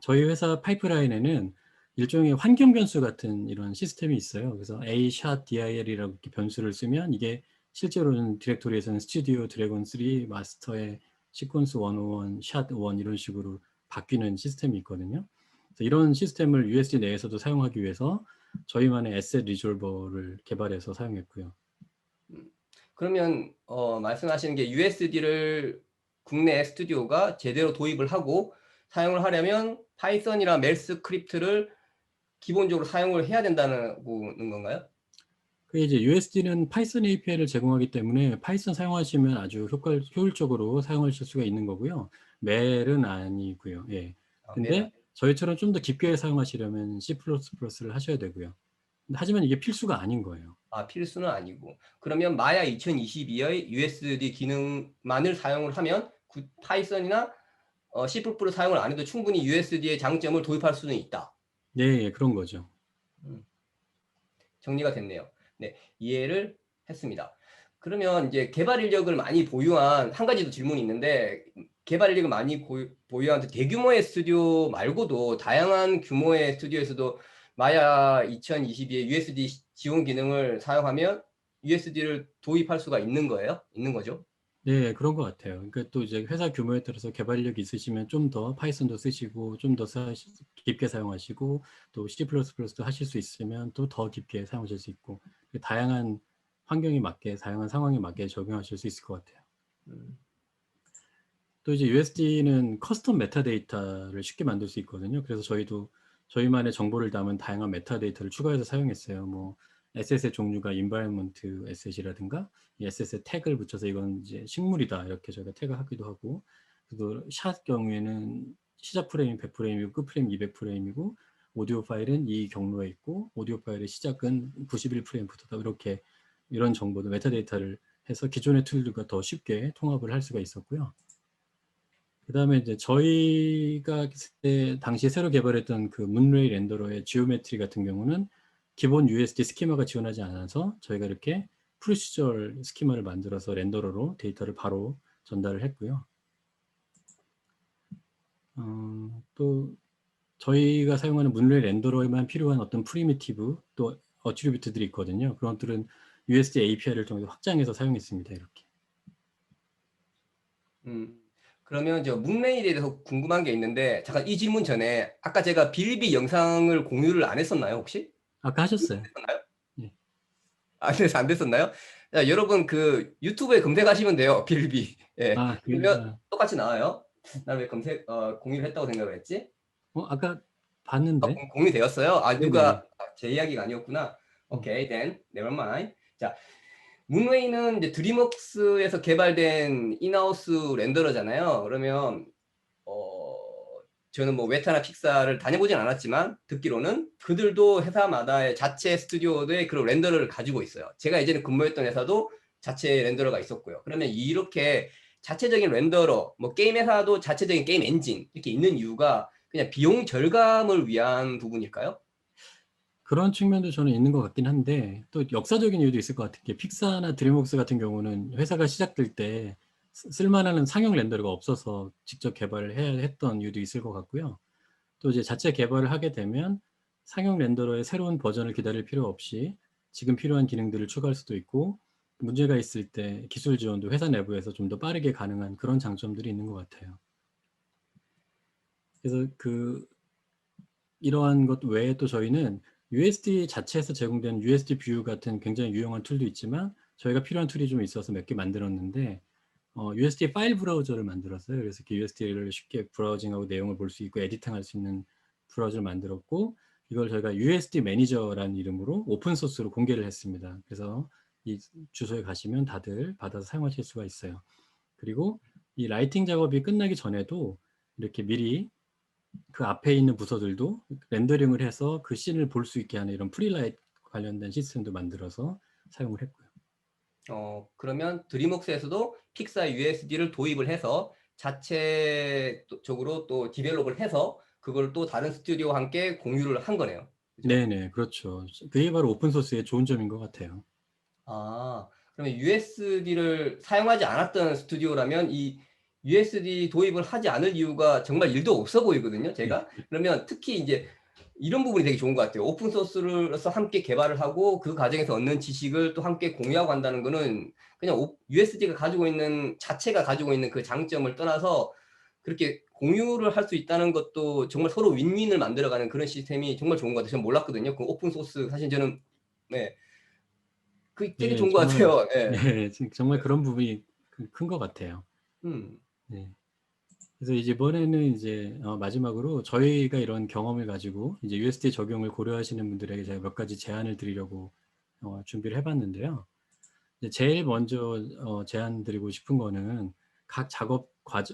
[SPEAKER 2] 저희 회사 파이프라인에는 일종의 환경 변수 같은 이런 시스템이 있어요. 그래서 A-샷 DIL이라고 이렇게 변수를 쓰면 이게 실제로는 디렉토리에서는 스튜디오 드래곤 3 마스터의 시퀀스 101, 샷 1 이런 식으로 바뀌는 시스템이 있거든요. 그래서 이런 시스템을 USD 내에서도 사용하기 위해서 저희만의 에셋 리졸버를 개발해서 사용했고요.
[SPEAKER 1] 그러면 말씀하시는 게 USD를 국내 스튜디오가 제대로 도입을 하고 사용을 하려면 파이썬이나 멜 스크립트를 기본적으로 사용을 해야 된다는 건가요?
[SPEAKER 2] 그 이제 USD는 파이썬 API를 제공하기 때문에 파이썬 사용하시면 아주 효율적으로 사용하실 수가 있는 거고요. 멜은 아니고요. 예. 근데 저희처럼 좀 더 깊게 사용하시려면 C++를 하셔야 되고요. 하지만 이게 필수가 아닌 거예요.
[SPEAKER 1] 필수는 아니고. 그러면 마야 2022의 USD 기능만을 사용을 하면 파이썬이나 C++를 사용을 안 해도 충분히 USD의 장점을 도입할 수는 있다.
[SPEAKER 2] 네, 그런 거죠.
[SPEAKER 1] 정리가 됐네요. 네, 이해를 했습니다. 그러면 이제 개발 인력을 많이 보유한 한 가지 더 질문이 있는데 개발 인력을 많이 보유한 대규모의 스튜디오 말고도 다양한 규모의 스튜디오에서도 마야 2022의 USD 지원 기능을 사용하면 USD를 도입할 수가 있는 거예요? 있는 거죠?
[SPEAKER 2] 네, 그런 것 같아요. 그러니까 또 이제 회사 규모에 따라서 개발 인력이 있으시면 좀 더 파이썬도 쓰시고 좀 더 깊게 사용하시고 또 C++도 하실 수 있으면 또 더 깊게 사용하실 수 있고 다양한 환경에 맞게 다양한 상황에 맞게 적용하실 수 있을 것 같아요. 또 이제 USD는 커스텀 메타데이터를 쉽게 만들 수 있거든요. 그래서 저희도 저희만의 정보를 담은 다양한 메타데이터를 추가해서 사용했어요. 뭐 에셋의 종류가 environment 에셋이라든가 이 에셋에 태그를 붙여서 이건 이제 식물이다 이렇게 저희가 태그하기도 하고, 그리고 샷 경우에는 시작 프레임 100프레임이고 끝 프레임 200프레임이고 오디오 파일은 이 경로에 있고 오디오 파일의 시작은 91프레임부터다. 이렇게 이런 정보도 메타데이터를 해서 기존의 툴들과 더 쉽게 통합을 할 수가 있었고요. 그 다음에 이제 저희가 그때 당시에 새로 개발했던 그 문레이 렌더러의 지오메트리 같은 경우는 기본 USD 스키마가 지원하지 않아서 저희가 이렇게 프로시저럴 스키마를 만들어서 렌더러로 데이터를 바로 전달을 했고요. 또 저희가 사용하는 문레이 렌더러에만 필요한 어떤 프리미티브 또 어트리뷰트들이 있거든요. 그런 것들은 USD API를 통해서 확장해서 사용했습니다. 이렇게.
[SPEAKER 1] 그러면 저 문메일에 대해서 궁금한 게 있는데 잠깐 이 질문 전에 아까 제가 빌비 영상을 공유를 안 했었나요 혹시?
[SPEAKER 2] 아까 하셨어요.
[SPEAKER 1] 했었나요?
[SPEAKER 2] 예.
[SPEAKER 1] 안 됐었나요? 자, 여러분 그 유튜브에 검색하시면 돼요. 빌비. 예.
[SPEAKER 2] 아,
[SPEAKER 1] 그러면 똑같이 나와요. 나 왜 검색 공유를 했다고 생각을 했지?
[SPEAKER 2] 아까 봤는데.
[SPEAKER 1] 공유되었어요. 아
[SPEAKER 2] 네네.
[SPEAKER 1] 누가 제 이야기가 아니었구나.
[SPEAKER 2] 음.
[SPEAKER 1] 오케이, then never mind. 자, 문웨이는 이제 드림웍스에서 개발된 인하우스 렌더러잖아요. 그러면 어, 저는 뭐 웨타나 픽사를 다녀보진 않았지만 듣기로는 그들도 회사마다의 자체 스튜디오의 그런 렌더러를 가지고 있어요. 제가 예전에 근무했던 회사도 자체 렌더러가 있었고요. 그러면 이렇게 자체적인 렌더러, 뭐 게임 회사도 자체적인 게임 엔진 이렇게 있는 이유가 그냥 비용 절감을 위한 부분일까요?
[SPEAKER 2] 그런 측면도 저는 있는 것 같긴 한데 또 역사적인 이유도 있을 것 같은 게 픽사나 드림웍스 같은 경우는 회사가 시작될 때 쓸만한 상용 렌더러가 없어서 직접 개발을 해야 했던 이유도 있을 것 같고요. 또 이제 자체 개발을 하게 되면 상용 렌더러의 새로운 버전을 기다릴 필요 없이 지금 필요한 기능들을 추가할 수도 있고 문제가 있을 때 기술 지원도 회사 내부에서 좀 더 빠르게 가능한 그런 장점들이 있는 것 같아요. 그래서 이러한 것 외에 또 저희는 USD 자체에서 제공된 USD 뷰 같은 굉장히 유용한 툴도 있지만 저희가 필요한 툴이 좀 있어서 몇 개 만들었는데 USD 파일 브라우저를 만들었어요. 그래서 이렇게 USD를 쉽게 브라우징하고 내용을 볼 수 있고 에디팅할 수 있는 브라우저를 만들었고 이걸 저희가 USD 매니저라는 이름으로 오픈 소스로 공개를 했습니다. 그래서 이 주소에 가시면 다들 받아서 사용하실 수가 있어요. 그리고 이 라이팅 작업이 끝나기 전에도 이렇게 미리 그 앞에 있는 부서들도 렌더링을 해서 그 씬을 볼 수 있게 하는 이런 프리라이트 관련된 시스템도 만들어서 사용을 했고요.
[SPEAKER 1] 그러면 드림웍스에서도 픽사 USD를 도입을 해서 자체적으로 또 디벨롭을 해서 그걸 또 다른 스튜디오와 함께 공유를 한 거네요. 그죠?
[SPEAKER 2] 네네, 그렇죠. 그게 바로 오픈소스의 좋은 점인 것 같아요.
[SPEAKER 1] 아, 그러면 USD를 사용하지 않았던 스튜디오라면 이 USD 도입을 하지 않을 이유가 정말 일도 없어 보이거든요, 제가. 그러면 특히 이제 이런 부분이 되게 좋은 것 같아요. 오픈 소스로서 함께 개발을 하고 그 과정에서 얻는 지식을 또 함께 공유하고 한다는 거는 그냥 USD가 가지고 있는 자체가 가지고 있는 그 장점을 떠나서 그렇게 공유를 할 수 있다는 것도 정말 서로 윈윈을 만들어가는 그런 시스템이 정말 좋은 것 같아요. 저는 몰랐거든요. 그 오픈 소스 사실 저는 네, 그 되게
[SPEAKER 2] 네,
[SPEAKER 1] 좋은 것
[SPEAKER 2] 정말,
[SPEAKER 1] 같아요. 예.
[SPEAKER 2] 네, 정말 그런 부분이 큰 것 같아요.
[SPEAKER 1] 음.
[SPEAKER 2] 네. 그래서 이번에는 이제 마지막으로 저희가 이런 경험을 가지고 이제 USD 적용을 고려하시는 분들에게 제가 몇 가지 제안을 드리려고 준비를 해봤는데요. 이제 제일 먼저 제안 드리고 싶은 거는 각 작업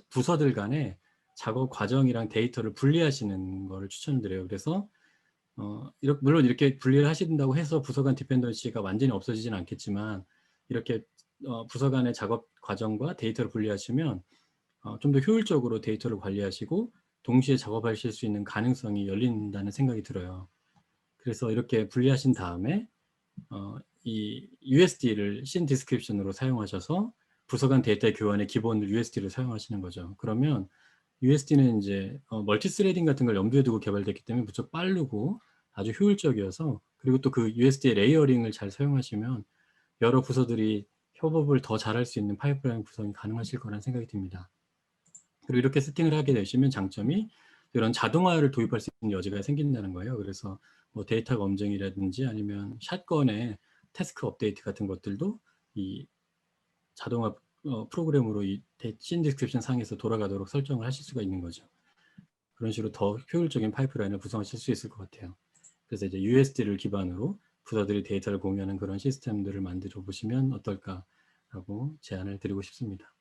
[SPEAKER 2] 부서들 간에 작업 과정이랑 데이터를 분리하시는 거를 추천드려요. 그래서 물론 이렇게 분리를 하신다고 해서 부서 간 디펜던시가 완전히 없어지진 않겠지만 이렇게 부서 간의 작업 과정과 데이터를 분리하시면 좀 더 효율적으로 데이터를 관리하시고 동시에 작업하실 수 있는 가능성이 열린다는 생각이 들어요. 그래서 이렇게 분리하신 다음에 이 USD를 씬 디스크립션으로 사용하셔서 부서 간 데이터 교환의 기본으로 USD를 사용하시는 거죠. 그러면 USD는 이제 멀티 스레딩 같은 걸 염두에 두고 개발됐기 때문에 무척 빠르고 아주 효율적이어서 그리고 또 그 USD의 레이어링을 잘 사용하시면 여러 부서들이 협업을 더 잘할 수 있는 파이프라인 구성이 가능하실 거라는 생각이 듭니다. 그리고 이렇게 세팅을 하게 되시면 장점이 이런 자동화를 도입할 수 있는 여지가 생긴다는 거예요. 그래서 뭐 데이터 검증이라든지 아니면 샷건의 태스크 업데이트 같은 것들도 이 자동화 프로그램으로 이 씬 디스크립션 상에서 돌아가도록 설정을 하실 수가 있는 거죠. 그런 식으로 더 효율적인 파이프라인을 구성하실 수 있을 것 같아요. 그래서 이제 USD를 기반으로 부서들이 데이터를 공유하는 그런 시스템들을 만들어 보시면 어떨까라고 제안을 드리고 싶습니다.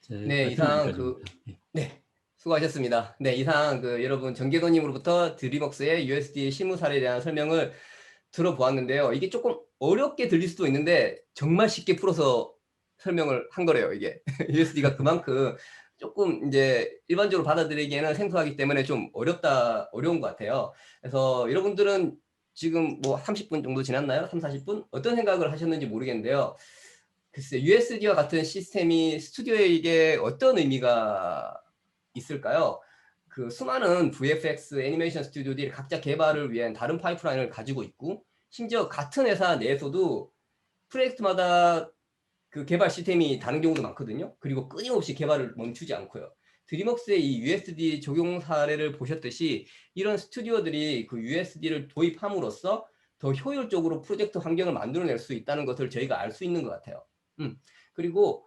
[SPEAKER 2] 제
[SPEAKER 1] 네,
[SPEAKER 2] 말씀은
[SPEAKER 1] 이상
[SPEAKER 2] 여기까지입니다. 예.
[SPEAKER 1] 네. 수고하셨습니다. 네, 이상 여러분 정계도님으로부터 드림웍스의 USD 실무 사례에 대한 설명을 들어보았는데요. 이게 조금 어렵게 들릴 수도 있는데 정말 쉽게 풀어서 설명을 한 거래요. 이게 USD가 그만큼 조금 이제 일반적으로 받아들이기에는 생소하기 때문에 좀 어려운 것 같아요. 그래서 여러분들은 지금 뭐 30분 정도 지났나요? 3, 40분? 어떤 생각을 하셨는지 모르겠는데요. 글쎄, USD와 같은 시스템이 스튜디오에게 어떤 의미가 있을까요? 그 수많은 VFX 애니메이션 스튜디오들이 각자 개발을 위한 다른 파이프라인을 가지고 있고, 심지어 같은 회사 내에서도 프로젝트마다 그 개발 시스템이 다른 경우도 많거든요. 그리고 끊임없이 개발을 멈추지 않고요. 드림웍스의 이 USD 적용 사례를 보셨듯이 이런 스튜디오들이 그 USD를 도입함으로써 더 효율적으로 프로젝트 환경을 만들어낼 수 있다는 것을 저희가 알 수 있는 것 같아요. 그리고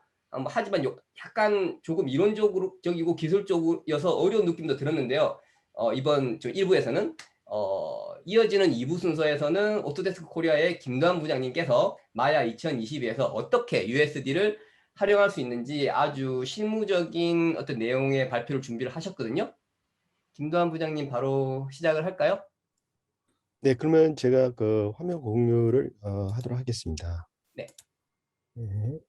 [SPEAKER 1] 하지만 약간 조금 이론적이고 기술적이어서 어려운 느낌도 들었는데요. 이번 1부에서는 이어지는 2부 순서에서는 오토데스크 코리아의 김도환 부장님께서 마야 2022에서 어떻게 USD를 활용할 수 있는지 아주 실무적인 어떤 내용의 발표를 준비를 하셨거든요. 김도환 부장님 바로 시작을 할까요?
[SPEAKER 3] 네, 그러면 제가 그 화면 공유를 하도록 하겠습니다.
[SPEAKER 1] 네.
[SPEAKER 3] 네.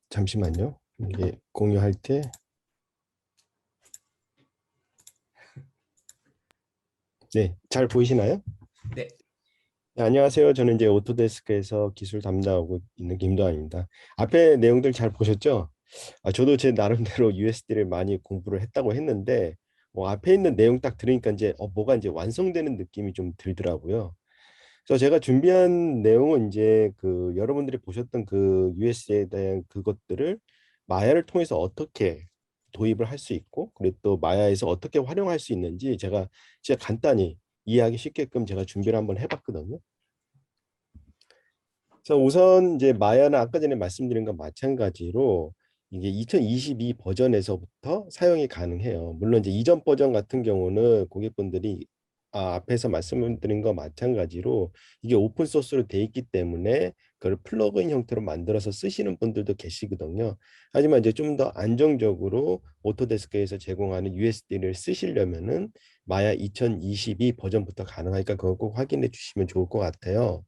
[SPEAKER 3] 잠시만요. 이게 공유할 때 네, 잘 보이시나요?
[SPEAKER 1] 네.
[SPEAKER 3] 네, 안녕하세요. 저는 이제 오토데스크에서 기술 담당하고 있는 김도환입니다. 앞에 내용들 잘 보셨죠? 저도 제 나름대로 USD를 많이 공부를 했다고 했는데 앞에 있는 내용 딱 들으니까 이제 뭐가 이제 완성되는 느낌이 좀 들더라고요. 그래서 제가 준비한 내용은 이제 그 여러분들이 보셨던 그 USD에 대한 그것들을 마야를 통해서 어떻게 도입을 할 수 있고 그리고 또 마야에서 어떻게 활용할 수 있는지 제가 진짜 간단히 이해하기 쉽게끔 제가 준비를 한번 해봤거든요. 그래서 우선 이제 마야는 아까 전에 말씀드린 것과 마찬가지로 이게 2022 버전에서부터 사용이 가능해요. 물론 이제 이전 버전 같은 경우는 고객분들이 앞에서 말씀드린 것 마찬가지로 이게 오픈 소스로 돼 있기 때문에 그걸 플러그인 형태로 만들어서 쓰시는 분들도 계시거든요. 하지만 이제 좀 더 안정적으로 오토데스크에서 제공하는 USD를 쓰시려면은 마야 2022 버전부터 가능하니까 그거 꼭 확인해 주시면 좋을 것 같아요.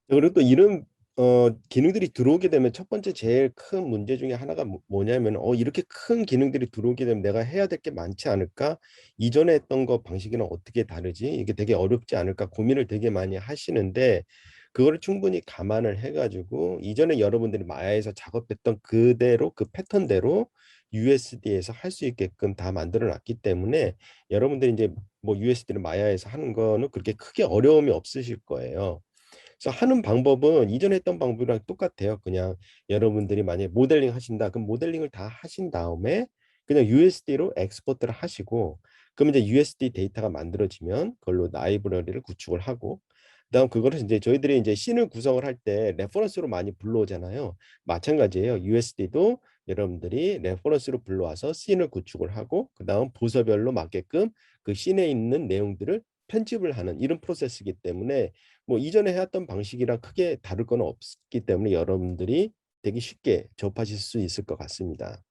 [SPEAKER 3] 그리고 또 이런 기능들이 들어오게 되면 첫 번째 제일 큰 문제 중에 하나가 뭐냐면 이렇게 큰 기능들이 들어오게 되면 내가 해야 될 게 많지 않을까? 이전에 했던 거 방식이랑 어떻게 다르지? 이게 되게 어렵지 않을까? 고민을 되게 많이 하시는데 그거를 충분히 감안을 해가지고 이전에 여러분들이 마야에서 작업했던 그대로 그 패턴대로 USD에서 할 수 있게끔 다 만들어 놨기 때문에 여러분들이 이제 뭐 USD를 마야에서 하는 거는 그렇게 크게 어려움이 없으실 거예요. 그래서 하는 방법은 이전에 했던 방법이랑 똑같아요. 그냥 여러분들이 만약에 모델링 하신다. 그럼 모델링을 다 하신 다음에 그냥 USD로 엑스포트를 하시고 그럼 이제 USD 데이터가 만들어지면 그걸로 라이브러리를 구축을 하고 그다음 그거를 이제 저희들이 이제 씬을 구성을 할 때 레퍼런스로 많이 불러오잖아요. 마찬가지예요. USD도 여러분들이 레퍼런스로 불러와서 씬을 구축을 하고 그다음 부서별로 맞게끔 그 씬에 있는 내용들을 편집을 하는 이런 프로세스이기 때문에 뭐 이전에 해왔던 방식이랑 크게 다를 건 없기 때문에 여러분들이 되게 쉽게 접하실 수 있을 것 같습니다.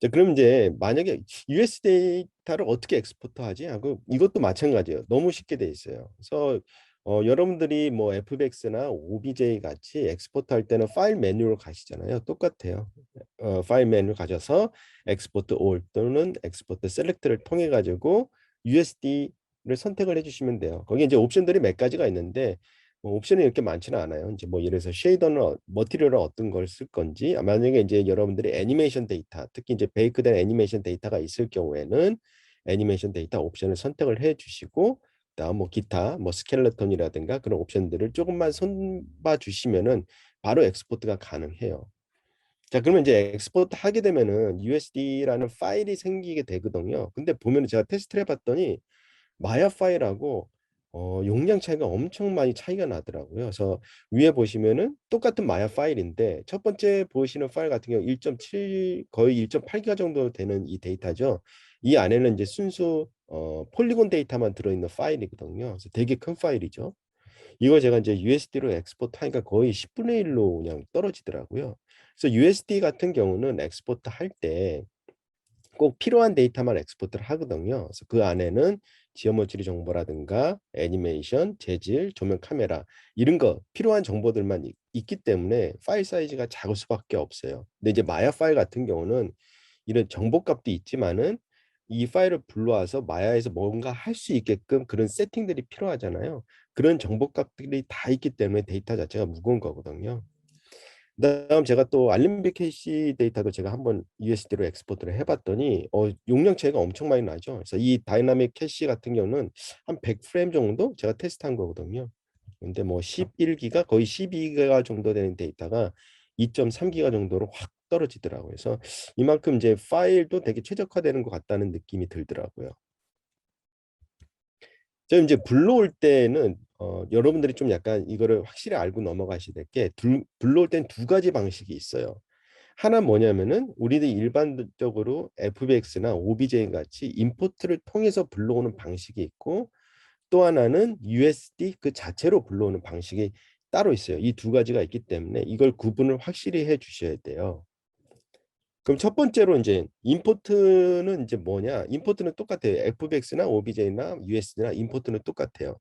[SPEAKER 3] 자, 그럼 이제 만약에 US 데이터를 어떻게 엑스포트하지 하고 이것도 마찬가지예요. 너무 쉽게 돼 있어요. 그래서 여러분들이 뭐 FBX나 OBJ 같이 엑스포트 할 때는 파일 메뉴로 가시잖아요. 똑같아요. 파일 메뉴 가셔서 엑스포트 올 또는 엑스포트 셀렉트를 통해 가지고 USD를 선택을 해주시면 돼요. 거기 이제 옵션들이 몇 가지가 있는데 옵션이 이렇게 많지는 않아요. 이제 뭐 예를 들어서 쉐이더는 머티리얼은 어떤 걸 쓸 건지 만약에 이제 여러분들이 애니메이션 데이터 특히 이제 베이크된 애니메이션 데이터가 있을 경우에는 애니메이션 데이터 옵션을 선택을 해 주시고 그다음 뭐 기타 뭐 스켈레톤이라든가 그런 옵션들을 조금만 손봐 주시면은 바로 엑스포트가 가능해요. 자, 그러면 이제 엑스포트 하게 되면은 USD라는 파일이 생기게 되거든요. 근데 보면은 제가 테스트를 해봤더니 마야 파일하고 용량 차이가 엄청 많이 차이가 나더라고요. 그래서 위에 보시면은 똑같은 마야 파일인데 첫 번째 보시는 파일 같은 경우 1.7 거의 1.8기가 정도 되는 이 데이터죠. 이 안에는 이제 순수 폴리곤 데이터만 들어있는 파일이거든요. 그래서 되게 큰 파일이죠. 이거 제가 이제 USD로 엑스포트 하니까 거의 10분의 1로 그냥 떨어지더라고요. 그래서 USD 같은 경우는 엑스포트 할 때 꼭 필요한 데이터만 엑스포트를 하거든요. 그래서 그 안에는 지오메트리 정보라든가 애니메이션, 재질, 조명, 카메라 이런 거 필요한 정보들만 있기 때문에 파일 사이즈가 작을 수밖에 없어요. 근데 이제 마야 파일 같은 경우는 이런 정보값도 있지만은 이 파일을 불러와서 마야에서 뭔가 할 수 있게끔 그런 세팅들이 필요하잖아요. 그런 정보값들이 다 있기 때문에 데이터 자체가 무거운 거거든요. 그다음 제가 또 알림비 캐시 데이터도 제가 한번 USD로 엑스포트를 해봤더니 용량 차이가 엄청 많이 나죠. 그래서 이 다이나믹 캐시 같은 경우는 한 100프레임 정도 제가 테스트한 거거든요. 근데 뭐 11기가 거의 12기가 정도 되는 데이터가 2.3기가 정도로 확 떨어지더라고요. 그래서 이만큼 이제 파일도 되게 최적화되는 것 같다는 느낌이 들더라고요. 저 이제 불러올 때는 여러분들이 좀 약간 이거를 확실히 알고 넘어가셔야 될 게 불러올 땐 두 가지 방식이 있어요. 하나 뭐냐면은 우리들이 일반적으로 FBX나 OBJ 같이 임포트를 통해서 불러오는 방식이 있고 또 하나는 USD 그 자체로 불러오는 방식이 따로 있어요. 이 두 가지가 있기 때문에 이걸 구분을 확실히 해 주셔야 돼요. 그럼 첫 번째로 이제 임포트는 이제 뭐냐? 임포트는 똑같아요. FBX나 OBJ나 USD나 임포트는 똑같아요.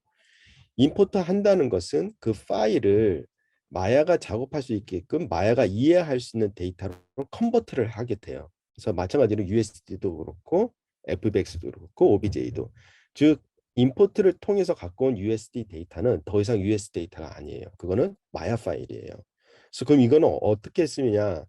[SPEAKER 3] 임포트 한다는 것은 그 파일을 마야가 작업할 수 있게끔 마야가 이해할 수 있는 데이터로 컨버트를 하게 돼요. 그래서 마찬가지로 USD도 그렇고 FBX도 그렇고 OBJ도 즉 임포트를 통해서 갖고 온 USD 데이터는 더 이상 USD 데이터가 아니에요. 그거는 마야 파일이에요. 그래서 그럼 이거는 어떻게 쓰느냐?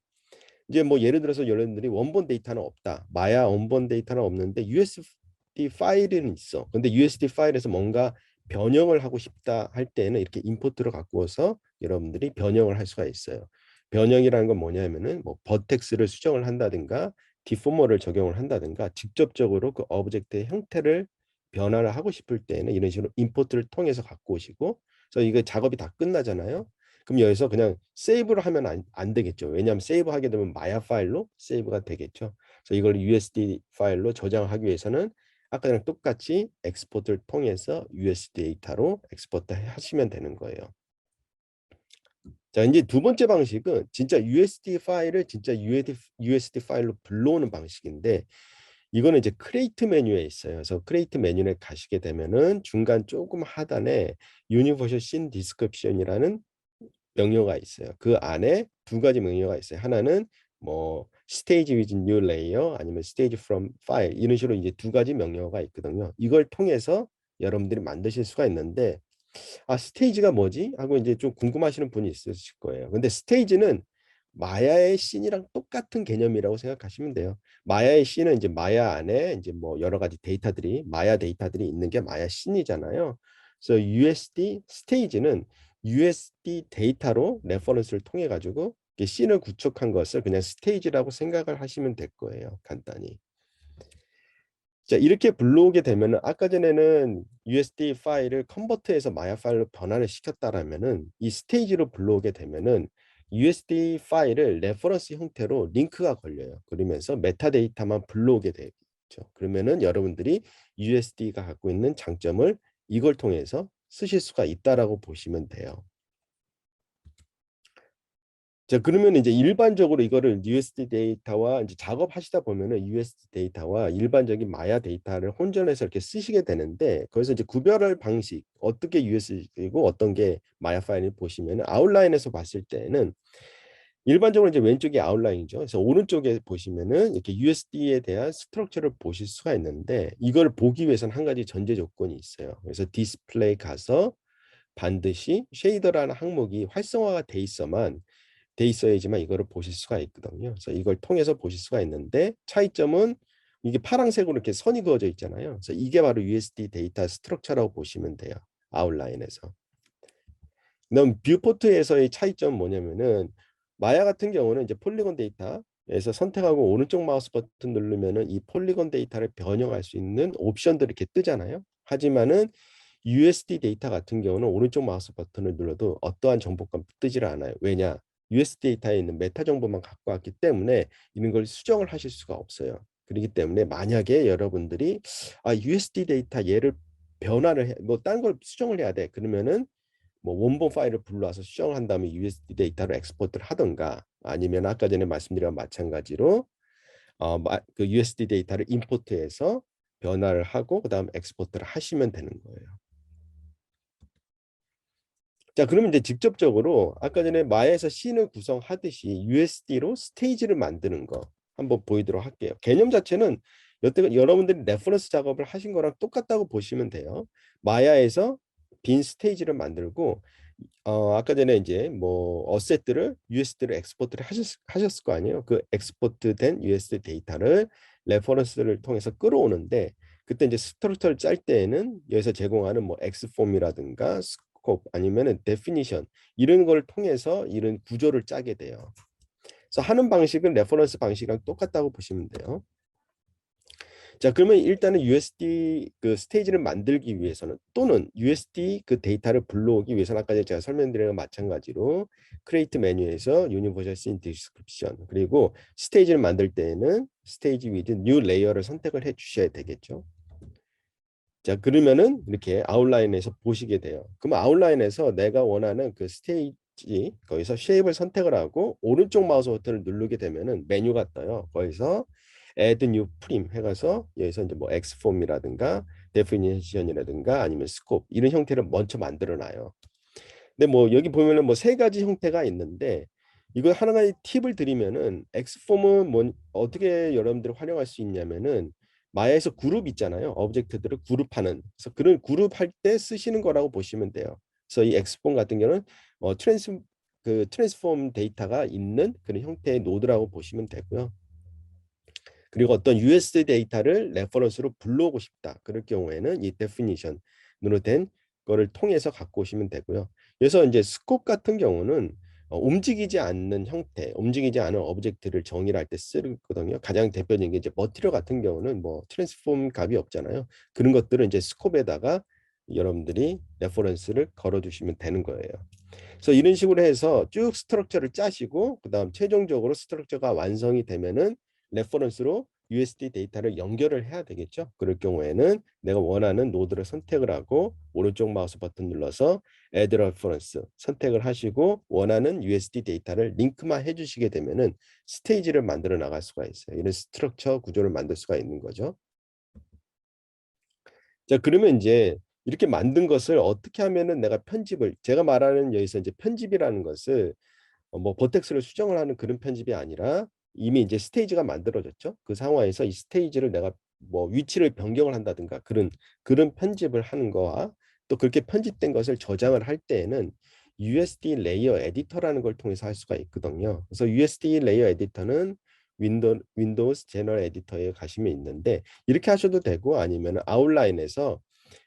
[SPEAKER 3] 이제 뭐 예를 들어서 여러분들이 원본 데이터는 없다. 마야 원본 데이터는 없는데 USD 파일은 있어. 근데 USD 파일에서 뭔가 변형을 하고 싶다 할 때는 이렇게 임포트를 갖고 와서 여러분들이 변형을 할 수가 있어요. 변형이라는 건 뭐냐면은 뭐 버텍스를 수정을 한다든가 디포머를 적용을 한다든가 직접적으로 그 오브젝트의 형태를 변화를 하고 싶을 때는 이런 식으로 임포트를 통해서 갖고 오시고 그래서 이거 작업이 다 끝나잖아요. 그럼 여기서 그냥 세이브를 하면 안 되겠죠. 왜냐하면 세이브하게 되면 마야 파일로 세이브가 되겠죠. 그래서 이걸 USD 파일로 저장하기 위해서는 아까랑 똑같이 엑스포트를 통해서 USD 데이터로 엑스포트 하시면 되는 거예요. 자, 이제 두 번째 방식은 진짜 USD 파일을 진짜 USD 파일로 불러오는 방식인데 이거는 이제 크리에이트 메뉴에 있어요. 그래서 크리에이트 메뉴에 가시게 되면은 중간 조금 하단에 유니버셜 씬 디스크립션이라는 명령어가 있어요. 그 안에 두 가지 명령어가 있어요. 하나는 뭐 stage with new layer 아니면 stage from file 이런 식으로 이제 두 가지 명령어가 있거든요. 이걸 통해서 여러분들이 만드실 수가 있는데 스테이지가 뭐지? 하고 이제 좀 궁금하시는 분이 있으실 거예요. 근데 스테이지는 마야의 씬이랑 똑같은 개념이라고 생각하시면 돼요. 마야의 씬은 이제 마야 안에 이제 뭐 여러 가지 데이터들이 마야 데이터들이 있는 게 마야 씬이잖아요. 그래서 USD 스테이지는 USD 데이터로 레퍼런스를 통해 가지고 씬을 구축한 것을 그냥 스테이지라고 생각을 하시면 될 거예요. 간단히. 자, 이렇게 불러오게 되면은 아까 전에는 USD 파일을 컨버트해서 마야 파일로 변환을 시켰다라면은 이 스테이지로 불러오게 되면은 USD 파일을 레퍼런스 형태로 링크가 걸려요. 그러면서 메타데이터만 불러오게 되죠. 그러면은 여러분들이 USD가 갖고 있는 장점을 이걸 통해서 쓰실 수가 있다라고 보시면 돼요. 자, 그러면 이제 일반적으로 이거를 USD 데이터와 이제 작업하시다 보면은 USD 데이터와 일반적인 마야 데이터를 혼전해서 이렇게 쓰시게 되는데 거기서 이제 구별할 방식 어떻게 USD이고 어떤 게 마야 파일을 보시면 아웃라인에서 봤을 때는 일반적으로 이제 왼쪽이 아웃라인이죠. 그래서 오른쪽에 보시면은 이렇게 USD에 대한 스트럭처를 보실 수가 있는데 이걸 보기 위해서는 한 가지 전제 조건이 있어요. 그래서 디스플레이 가서 반드시 쉐이더라는 항목이 활성화가 돼 있어야지만 이거를 보실 수가 있거든요. 그래서 이걸 통해서 보실 수가 있는데 차이점은 이게 파란색으로 이렇게 선이 그어져 있잖아요. 그래서 이게 바로 USD 데이터 스트럭처라고 보시면 돼요. 아웃라인에서. 그다음 뷰포트에서의 차이점 뭐냐면은 마야 같은 경우는 이제 폴리곤 데이터에서 선택하고 오른쪽 마우스 버튼 누르면은 이 폴리곤 데이터를 변형할 수 있는 옵션들이 이렇게 뜨잖아요. 하지만은 USD 데이터 같은 경우는 오른쪽 마우스 버튼을 눌러도 어떠한 정보가 뜨지를 않아요. 왜냐? USD 데이터에 있는 메타 정보만 갖고 왔기 때문에 이런 걸 수정을 하실 수가 없어요. 그렇기 때문에 만약에 여러분들이 USD 데이터 얘를 변화를 해, 뭐 다른 걸 수정을 해야 돼. 그러면은 뭐 원본 파일을 불러와서 수정을 한 다음에 USD 데이터로 엑스포트를 하던가 아니면 아까 전에 말씀드린 마찬가지로 그 USD 데이터를 임포트해서 변화를 하고 그다음 엑스포트를 하시면 되는 거예요. 자, 그러면 이제 직접적으로 아까 전에 마야에서 씬을 구성하듯이 USD로 스테이지를 만드는 거 한번 보이도록 할게요. 개념 자체는 여태껏 여러분들이 레퍼런스 작업을 하신 거랑 똑같다고 보시면 돼요. 마야에서 빈 스테이지를 만들고 아까 전에 이제 뭐 어셋들을 USD로 엑스포트를 하셨을 거 아니에요. 그 엑스포트된 USD 데이터를 레퍼런스를 통해서 끌어오는데 그때 이제 스트럭처를 짤 때에는 여기서 제공하는 뭐 엑스폼이라든가 스코프 아니면은 데피니션 이런 걸 통해서 이런 구조를 짜게 돼요. 그래서 하는 방식은 레퍼런스 방식이랑 똑같다고 보시면 돼요. 자, 그러면 일단은 USD 그 스테이지를 만들기 위해서는 또는 USD 그 데이터를 불러오기 위해서는 아까 제가 설명드린 것 마찬가지로 create 메뉴에서 universal scene description 그리고 스테이지를 만들 때에는 스테이지 with new layer를 선택을 해 주셔야 되겠죠. 자, 그러면은 이렇게 아웃라인에서 보시게 돼요. 그럼 아웃라인에서 내가 원하는 그 스테이지 거기서 쉐입을 선택을 하고 오른쪽 마우스 버튼을 누르게 되면은 메뉴가 떠요. 거기서 add new 프림 해가서 여기서 이제 뭐 x폼이라든가 definition이라든가 아니면 scope 이런 형태를 먼저 만들어 놔요. 근데 뭐 여기 보면은 뭐 세 가지 형태가 있는데 이거 하나의 팁을 드리면은 x폼은 뭐 어떻게 여러분들이 활용할 수 있냐면은 마야에서 그룹 있잖아요. 오브젝트들을 그룹하는. 그래서 그런 그룹할 때 쓰시는 거라고 보시면 돼요. 그래서 이 x폼 같은 경우는 트랜스폼 데이터가 있는 그런 형태의 노드라고 보시면 되고요. 그리고 어떤 USD 데이터를 레퍼런스로 불러오고 싶다. 그럴 경우에는 이 definition으로 된 거를 통해서 갖고 오시면 되고요. 그래서 이제 스코프 같은 경우는 움직이지 않는 형태, 움직이지 않은 오브젝트를 정의를 할 때 쓰거든요. 가장 대표적인 게 이제 머티리얼 같은 경우는 뭐 트랜스폼 값이 없잖아요. 그런 것들은 이제 스코프에다가 여러분들이 레퍼런스를 걸어주시면 되는 거예요. 그래서 이런 식으로 해서 쭉 스트럭처를 짜시고 그다음 최종적으로 스트럭처가 완성이 되면은 레퍼런스로 USD 데이터를 연결을 해야 되겠죠. 그럴 경우에는 내가 원하는 노드를 선택을 하고 오른쪽 마우스 버튼 눌러서 Add Reference 선택을 하시고 원하는 USD 데이터를 링크만 해주시게 되면은 스테이지를 만들어 나갈 수가 있어요. 이런 스트럭처 구조를 만들 수가 있는 거죠. 자, 그러면 이제 이렇게 만든 것을 어떻게 하면은 내가 편집을 제가 말하는 여기서 이제 편집이라는 것을 뭐 버텍스를 수정을 하는 그런 편집이 아니라 이미 이제 스테이지가 만들어졌죠. 그 상황에서 이 스테이지를 내가 뭐 위치를 변경을 한다든가 그런 편집을 하는 거와 또 그렇게 편집된 것을 저장을 할 때에는 USD 레이어 에디터라는 걸 통해서 할 수가 있거든요. 그래서 USD 레이어 에디터는 윈도우스 제너럴 에디터에 가시면 있는데 이렇게 하셔도 되고 아니면 아웃라인에서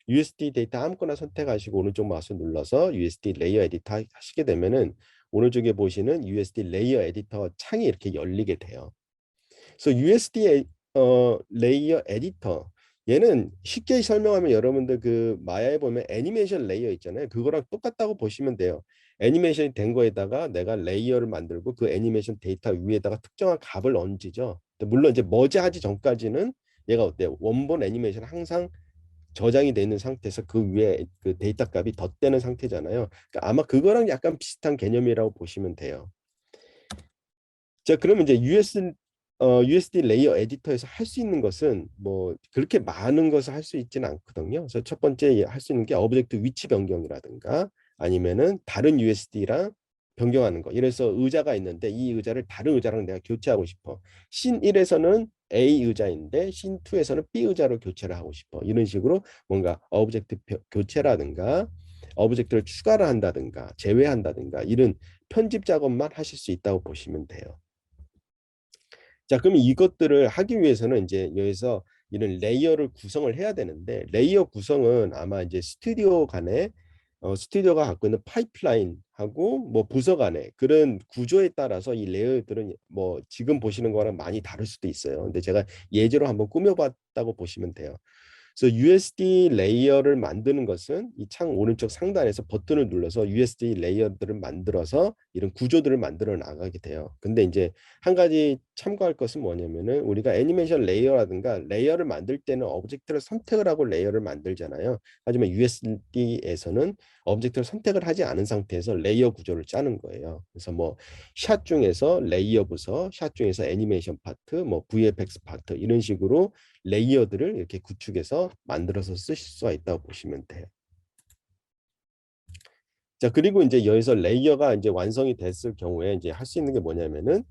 [SPEAKER 3] USD 데이터 아무거나 선택하시고 오른쪽 마우스 눌러서 USD 레이어 에디터 하시게 되면은 오른쪽에 보시는 USD 레이어 에디터 창이 이렇게 열리게 돼요. 그래서 USD 레이어 에디터 얘는 쉽게 설명하면 여러분들 그 마야에 보면 애니메이션 레이어 있잖아요. 그거랑 똑같다고 보시면 돼요. 애니메이션이 된 거에다가 내가 레이어를 만들고 그 애니메이션 데이터 위에다가 특정한 값을 얹죠. 물론 이제 머지하기 전까지는 얘가 어때요? 원본 애니메이션 항상 저장이 되어 있는 상태에서 그 위에 그 데이터 값이 덧대는 상태잖아요. 그러니까 아마 그거랑 약간 비슷한 개념이라고 보시면 돼요. 자, 그러면 이제 USD 레이어 에디터에서 할 수 있는 것은 뭐 그렇게 많은 것을 할 수 있지는 않거든요. 그래서 첫 번째 할 수 있는 게 오브젝트 위치 변경이라든가 아니면은 다른 USD랑 변경하는 거. 이래서 의자가 있는데 이 의자를 다른 의자랑 내가 교체하고 싶어. 씬 1에서는 A 의자인데 씬 2에서는 B 의자로 교체를 하고 싶어. 이런 식으로 뭔가 오브젝트 교체라든가 오브젝트를 추가를 한다든가 제외한다든가 이런 편집 작업만 하실 수 있다고 보시면 돼요. 자, 그러면 이것들을 하기 위해서는 이제 여기서 이런 레이어를 구성을 해야 되는데 레이어 구성은 아마 이제 스튜디오 간에 스튜디오가 갖고 있는 파이프라인하고 뭐 부서 간에 그런 구조에 따라서 이 레이어들은 뭐 지금 보시는 거랑 많이 다를 수도 있어요. 근데 제가 예제로 한번 꾸며봤다고 보시면 돼요. 그래서 USD 레이어를 만드는 것은 이 창 오른쪽 상단에서 버튼을 눌러서 USD 레이어들을 만들어서 이런 구조들을 만들어 나가게 돼요. 근데 이제 한 가지 참고할 것은 뭐냐면은 우리가 애니메이션 레이어라든가 레이어를 만들 때는 오브젝트를 선택을 하고 레이어를 만들잖아요. 하지만 USD에서는 오브젝트를 선택을 하지 않은 상태에서 레이어 구조를 짜는 거예요. 그래서 뭐 샷 중에서 레이어 부서, 샷 중에서 애니메이션 파트, 뭐 VFX 파트 이런 식으로 레이어들을 이렇게 구축해서 만들어서 쓰실 수가 있다고 보시면 돼요. 자, 그리고 이제 여기서 레이어가 이제 완성이 됐을 경우에 이제 할 수 있는 게 뭐냐면은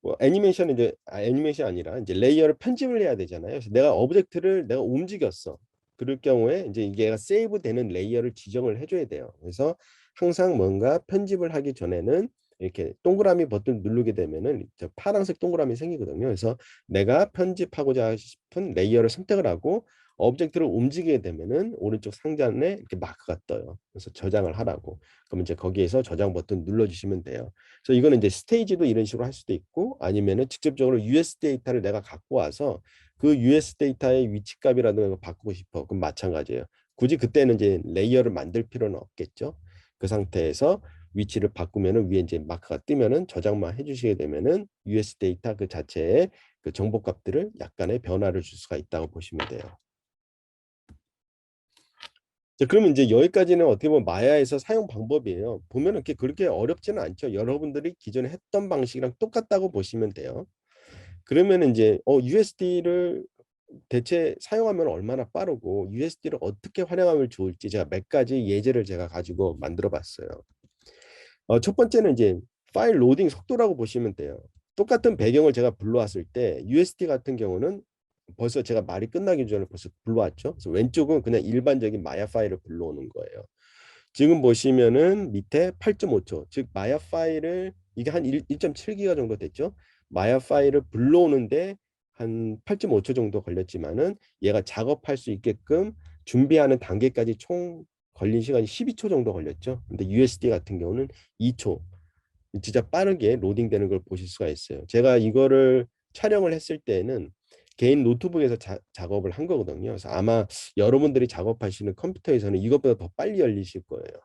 [SPEAKER 3] 뭐 애니메이션은 이제 애니메이션 아니라 이제 레이어를 편집을 해야 되잖아요. 그래서 내가 오브젝트를 내가 움직였어. 그럴 경우에 이제 이게 세이브 되는 레이어를 지정을 해줘야 돼요. 그래서 항상 뭔가 편집을 하기 전에는 이렇게 동그라미 버튼 누르게 되면은 저 파란색 동그라미 생기거든요. 그래서 내가 편집하고자 싶은 레이어를 선택을 하고 오브젝트를 움직이게 되면은 오른쪽 상단에 이렇게 마크가 떠요. 그래서 저장을 하라고. 그럼 이제 거기에서 저장 버튼 눌러주시면 돼요. 그래서 이거는 이제 스테이지도 이런 식으로 할 수도 있고 아니면은 직접적으로 US 데이터를 내가 갖고 와서 그 US 데이터의 위치값이라든가 걸 바꾸고 싶어. 그럼 마찬가지예요. 굳이 그때는 이제 레이어를 만들 필요는 없겠죠. 그 상태에서 위치를 바꾸면은 위에 이제 마크가 뜨면은 저장만 해주시게 되면은 US 데이터 그 자체의 그 정보값들을 약간의 변화를 줄 수가 있다고 보시면 돼요. 자, 그러면 이제 여기까지는 어떻게 보면 마야에서 사용 방법이에요. 보면 이렇게 그렇게 어렵지는 않죠. 여러분들이 기존에 했던 방식이랑 똑같다고 보시면 돼요. 그러면 이제 USD를 대체 사용하면 얼마나 빠르고 USD를 어떻게 활용하면 좋을지 제가 몇 가지 예제를 제가 가지고 만들어 봤어요. 첫 번째는 이제 파일 로딩 속도라고 보시면 돼요. 똑같은 배경을 제가 불러왔을 때 USD 같은 경우는 벌써 제가 말이 끝나기 전에 벌써 불러왔죠. 그래서 왼쪽은 그냥 일반적인 마야 파일을 불러오는 거예요. 지금 보시면은 밑에 8.5초, 즉 마야 파일을 이게 한 1.7기가 정도 됐죠. 마야 파일을 불러오는데 한 8.5초 정도 걸렸지만은 얘가 작업할 수 있게끔 준비하는 단계까지 총 걸린 시간이 12초 정도 걸렸죠. 근데 USD 같은 경우는 2초. 진짜 빠르게 로딩되는 걸 보실 수가 있어요. 제가 이거를 촬영을 했을 때는 개인 노트북에서 작업을 한 거거든요. 그래서 아마 여러분들이 작업하시는 컴퓨터에서는 이것보다 더 빨리 열리실 거예요.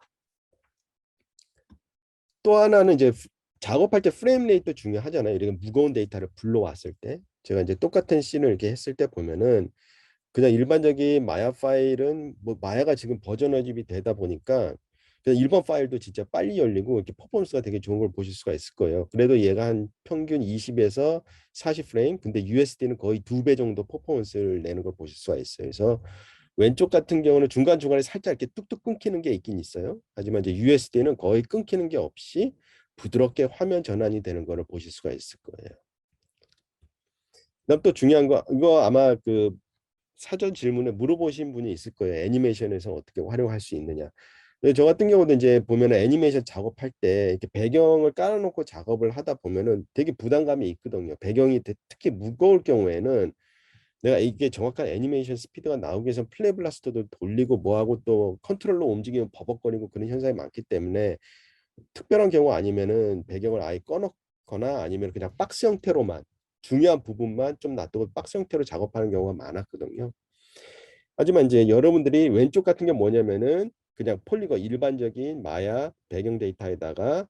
[SPEAKER 3] 또 하나는 이제 작업할 때 프레임 레이트도 중요하잖아요. 이렇게 무거운 데이터를 불러왔을 때 제가 이제 똑같은 씬을 이렇게 했을 때 보면은 그냥 일반적인 마야 파일은 뭐 마야가 지금 버전업이 되다 보니까 그냥 일반 파일도 진짜 빨리 열리고 이렇게 퍼포먼스가 되게 좋은 걸 보실 수가 있을 거예요. 그래도 얘가 한 평균 20에서 40프레임, 근데 USD는 거의 2배 정도 퍼포먼스를 내는 걸 보실 수가 있어요. 그래서 왼쪽 같은 경우는 중간중간에 살짝 이렇게 뚝뚝 끊기는 게 있긴 있어요. 하지만 이제 USD는 거의 끊기는 게 없이 부드럽게 화면 전환이 되는 거를 보실 수가 있을 거예요. 그다음 또 중요한 거 이거 아마 그 사전 질문에 물어보신 분이 있을 거예요. 애니메이션에서 어떻게 활용할 수 있느냐. 근데 저 같은 경우도 이제 보면은 애니메이션 작업할 때 이렇게 배경을 깔아놓고 작업을 하다 보면은 되게 부담감이 있거든요. 배경이 특히 무거울 경우에는 내가 이게 정확한 애니메이션 스피드가 나오기 위해서 플레이 블라스터도 돌리고 뭐하고 또 컨트롤러 움직이면 버벅거리고 그런 현상이 많기 때문에 특별한 경우 아니면은 배경을 아예 꺼놓거나 아니면 그냥 박스 형태로만 중요한 부분만 좀 놔두고 박스 형태로 작업하는 경우가 많았거든요. 하지만 이제 여러분들이 왼쪽 같은 게 뭐냐면은 그냥 폴리건 일반적인 마야 배경 데이터에다가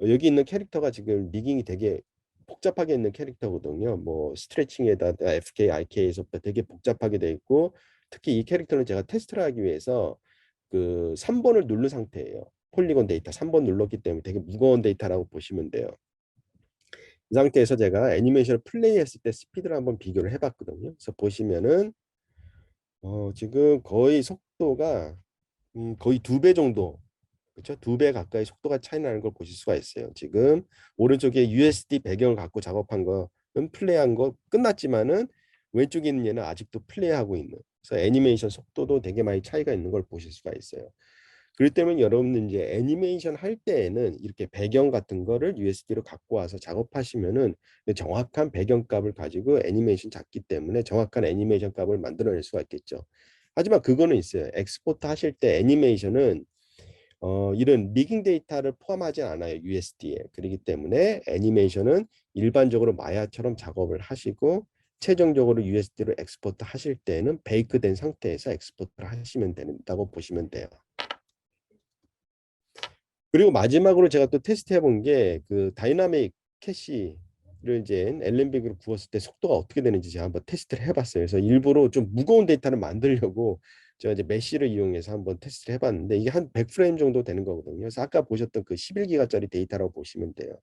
[SPEAKER 3] 여기 있는 캐릭터가 지금 리깅이 되게 복잡하게 있는 캐릭터거든요. 뭐 스트레칭에다 FK, IK에서부터 되게 복잡하게 돼 있고 특히 이 캐릭터는 제가 테스트를 하기 위해서 그 3번을 누른 상태예요. 폴리곤 데이터 3번 눌렀기 때문에 되게 무거운 데이터라고 보시면 돼요. 이 상태에서 제가 애니메이션을 플레이했을 때 스피드를 한번 비교를 해봤거든요. 그래서 보시면은 지금 거의 속도가 거의 2배 정도, 그렇죠? 2배 가까이 속도가 차이 나는 걸 보실 수가 있어요. 지금 오른쪽에 USD 배경을 갖고 작업한 거는 플레이한 거 끝났지만은 왼쪽에 있는 얘는 아직도 플레이하고 있는. 그래서 애니메이션 속도도 되게 많이 차이가 있는 걸 보실 수가 있어요. 그렇기 때문에 여러분들 이제 애니메이션 할 때에는 이렇게 배경 같은 거를 USD로 갖고 와서 작업하시면은 정확한 배경값을 가지고 애니메이션 잡기 때문에 정확한 애니메이션 값을 만들어낼 수가 있겠죠. 하지만 그거는 있어요. 엑스포트 하실 때 애니메이션은 이런 리깅 데이터를 포함하지 않아요. USD에. 그렇기 때문에 애니메이션은 일반적으로 마야처럼 작업을 하시고 최종적으로 USD로 엑스포트 하실 때는 베이크된 상태에서 엑스포트를 하시면 된다고 보시면 돼요. 그리고 마지막으로 제가 또 테스트 해본 게 그 다이나믹 캐시를 이제 LNB로 구웠을 때 속도가 어떻게 되는지 제가 한번 테스트를 해봤어요. 그래서 일부러 좀 무거운 데이터를 만들려고 제가 이제 메쉬를 이용해서 한번 테스트를 해봤는데 이게 한 100프레임 정도 되는 거거든요. 그래서 아까 보셨던 그 11기가짜리 데이터라고 보시면 돼요.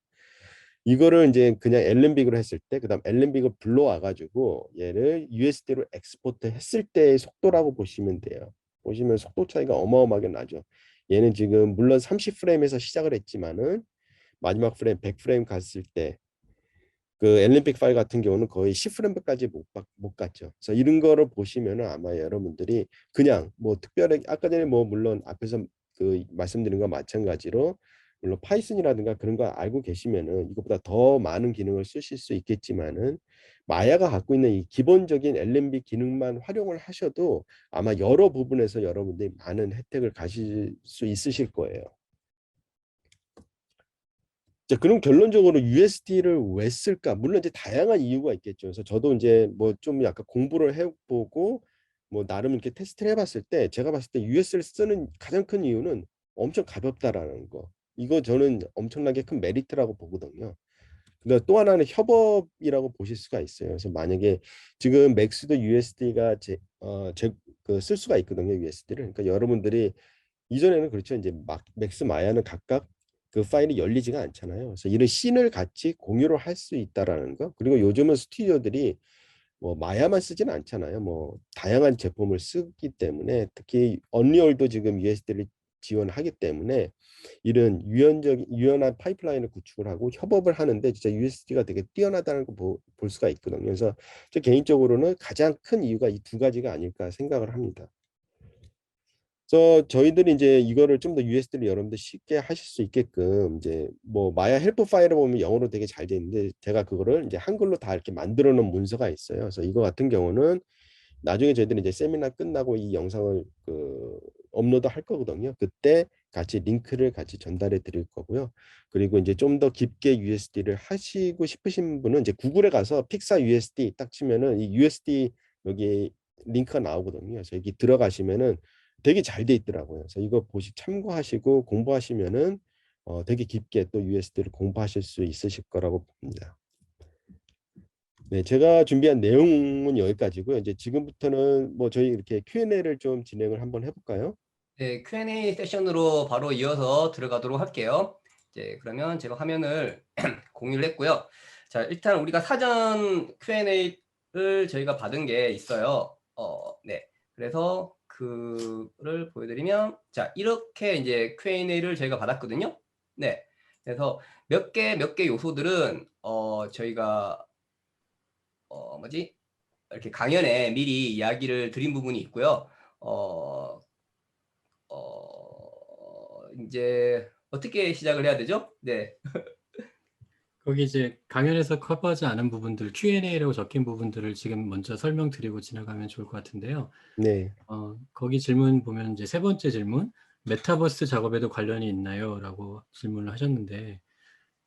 [SPEAKER 3] 이거를 이제 그냥 LNB로 했을 때, 그다음 LNB로 불러와가지고 얘를 USD로 엑스포트 했을 때의 속도라고 보시면 돼요. 보시면 속도 차이가 어마어마하게 나죠. 얘는 지금 물론 30프레임에서 시작을 했지만은 마지막 프레임 100프레임 갔을 때 그 엘림픽 파일 같은 경우는 거의 10프레임까지 못 갔죠. 그래서 이런 거를 보시면은 아마 여러분들이 그냥 뭐 특별하게 아까 전에 뭐 물론 앞에서 그 말씀드린 거 마찬가지로 물론 파이썬이라든가 그런 거 알고 계시면은 이것보다 더 많은 기능을 쓰실 수 있겠지만은 마야가 갖고 있는 이 기본적인 LNB 기능만 활용을 하셔도 아마 여러 부분에서 여러분들이 많은 혜택을 가실 수 있으실 거예요. 자, 그럼 결론적으로 USD를 왜 쓸까? 물론 이제 다양한 이유가 있겠죠. 그래서 저도 이제 뭐 좀 약간 공부를 해보고 뭐 나름 이렇게 테스트를 해봤을 때 제가 봤을 때 USD를 쓰는 가장 큰 이유는 엄청 가볍다라는 거. 이거 저는 엄청나게 큰 메리트라고 보거든요. 근데 또 하나는 협업이라고 보실 수가 있어요. 그래서 만약에 지금 맥스도 USD가 쓸 수가 있거든요. USD를. 그러니까 여러분들이 이전에는 그렇죠. 이제 맥스 마야는 각각 그 파일이 열리지가 않잖아요. 그래서 이런 씬을 같이 공유를 할 수 있다라는 거. 그리고 요즘은 스튜디오들이 뭐 마야만 쓰지는 않잖아요. 뭐 다양한 제품을 쓰기 때문에 특히 언리얼도 지금 USD를 지원하기 때문에 이런 유연한 파이프라인을 구축을 하고 협업을 하는데 진짜 USD가 되게 뛰어나다는 거 볼 수가 있거든요. 그래서 저 개인적으로는 가장 큰 이유가 이 두 가지가 아닐까 생각을 합니다. 그래서 저희들이 이제 이거를 좀 더 USD를 여러분들 쉽게 하실 수 있게끔 이제 뭐 마야 헬프 파일을 보면 영어로 되게 잘 돼 있는데 제가 그거를 이제 한글로 다 이렇게 만들어 놓은 문서가 있어요. 그래서 이거 같은 경우는 나중에 저희들이 이제 세미나 끝나고 이 영상을 업로드 할 거거든요. 그때 같이 링크를 같이 전달해 드릴 거고요. 그리고 이제 좀 더 깊게 USD를 하시고 싶으신 분은 이제 구글에 가서 픽사 USD 딱 치면은 이 USD 여기 링크가 나오거든요. 그래서 여기 들어가시면은 되게 잘 돼 있더라고요. 그래서 이거 참고하시고 공부하시면은 되게 깊게 또 USD를 공부하실 수 있으실 거라고 봅니다. 네, 제가 준비한 내용은 여기까지고요. 이제 지금부터는 뭐 저희 이렇게 Q&A를 좀 진행을 한번 해볼까요?
[SPEAKER 1] 네, Q&A 세션으로 바로 이어서 들어가도록 할게요. 이제 그러면 제가 화면을 공유를 했고요. 자, 일단 우리가 사전 Q&A를 저희가 받은 게 있어요. 네. 그래서 그를 보여드리면, 자, 이렇게 이제 Q&A를 저희가 받았거든요. 네. 그래서 몇 개 요소들은, 저희가, 이렇게 강연에 미리 이야기를 드린 부분이 있고요. 이제 어떻게 시작을 해야 되죠? 네.
[SPEAKER 2] 거기 이제 강연에서 커버하지 않은 부분들, Q&A라고 적힌 부분들을 지금 먼저 설명드리고 지나가면 좋을 것 같은데요.
[SPEAKER 3] 네.
[SPEAKER 2] 거기 질문 보면 이제 세 번째 질문, 메타버스 작업에도 관련이 있나요? 라고 질문을 하셨는데,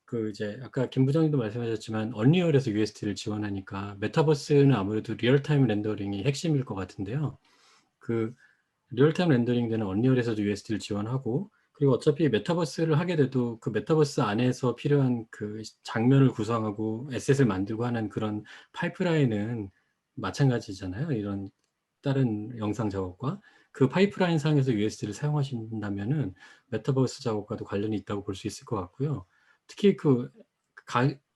[SPEAKER 2] 그 이제 아까 김 부장님도 말씀하셨지만 언리얼에서 USD를 지원하니까 메타버스는 아무래도 리얼타임 렌더링이 핵심일 것 같은데요. 그 리얼타임 렌더링 되는 언리얼에서도 USD를 지원하고, 그리고 어차피 메타버스를 하게 돼도 그 메타버스 안에서 필요한 그 장면을 구성하고 에셋을 만들고 하는 그런 파이프라인은 마찬가지잖아요. 이런 다른 영상 작업과 그 파이프라인 상에서 USD를 사용하신다면은 메타버스 작업과도 관련이 있다고 볼 수 있을 것 같고요. 특히 그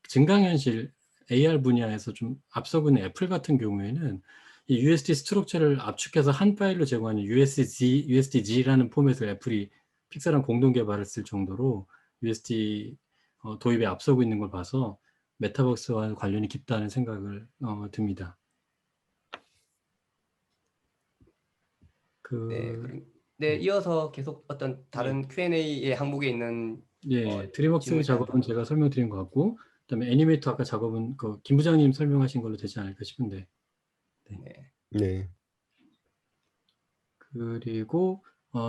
[SPEAKER 2] 증강현실 AR 분야에서 좀 앞서고 있는 애플 같은 경우에는 이 USD 스트럭처를 압축해서 한 파일로 제공하는 USDG라는 포맷을 애플이 픽사랑 공동 개발했을 정도로 USD 도입에 앞서고 있는 걸 봐서 메타버스와 관련이 깊다는 생각을 듭니다.
[SPEAKER 1] 네,
[SPEAKER 2] 그
[SPEAKER 1] 그럼 네, 이어서 계속 어떤 다른 Q&A의 항목에 있는
[SPEAKER 2] 예, 드림웍스
[SPEAKER 1] 질문에 대한
[SPEAKER 2] 작업은 제가 설명드린 것 같고, 그다음에 애니메이터 아까 작업은 그 김 부장님 설명하신 걸로 되지 않을까 싶은데,
[SPEAKER 1] 네.
[SPEAKER 3] 네.
[SPEAKER 2] 그리고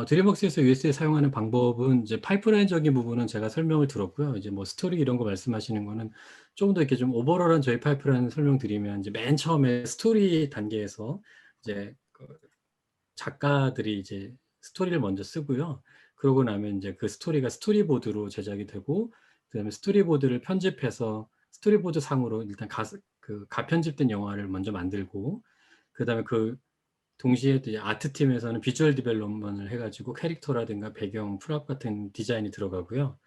[SPEAKER 2] 드림웍스에서 USD 사용하는 방법은 이제 파이프라인적인 부분은 제가 설명을 들었고요. 이제 뭐 스토리 이런 거 말씀하시는 거는 조금 더 이렇게 좀 오버럴한 저희 파이프라인 설명드리면 이제 맨 처음에 스토리 단계에서 이제 그 작가들이 이제 스토리를 먼저 쓰고요. 그러고 나면 이제 그 스토리가 스토리보드로 제작이 되고, 그다음에 스토리보드를 편집해서 스토리보드 상으로 일단 그 가편집된 영화를 먼저 만들고, 그다음에 그 동시에 또 이제 아트팀에서는 비주얼 디벨롭먼을 해가지고 캐릭터라든가 배경, 프랍 같은 디자인이 들어가고요.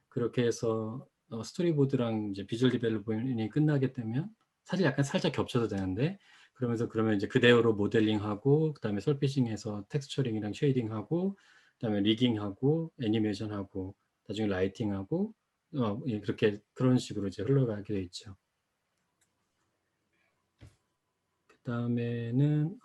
[SPEAKER 2] 그렇게 해서 스토리보드랑 이제 비주얼 디벨롭먼이 끝나게 되면 사실 약간 살짝 겹쳐도 되는데, 그러면 이제 그대로 모델링하고, 그다음에 설피싱해서 텍스처링이랑 쉐이딩하고, 그다음에 리깅하고, 애니메이션하고, 나중에 라이팅하고, 예, 그렇게 그런 식으로 이제 흘러가게 돼 있죠. 그다음에는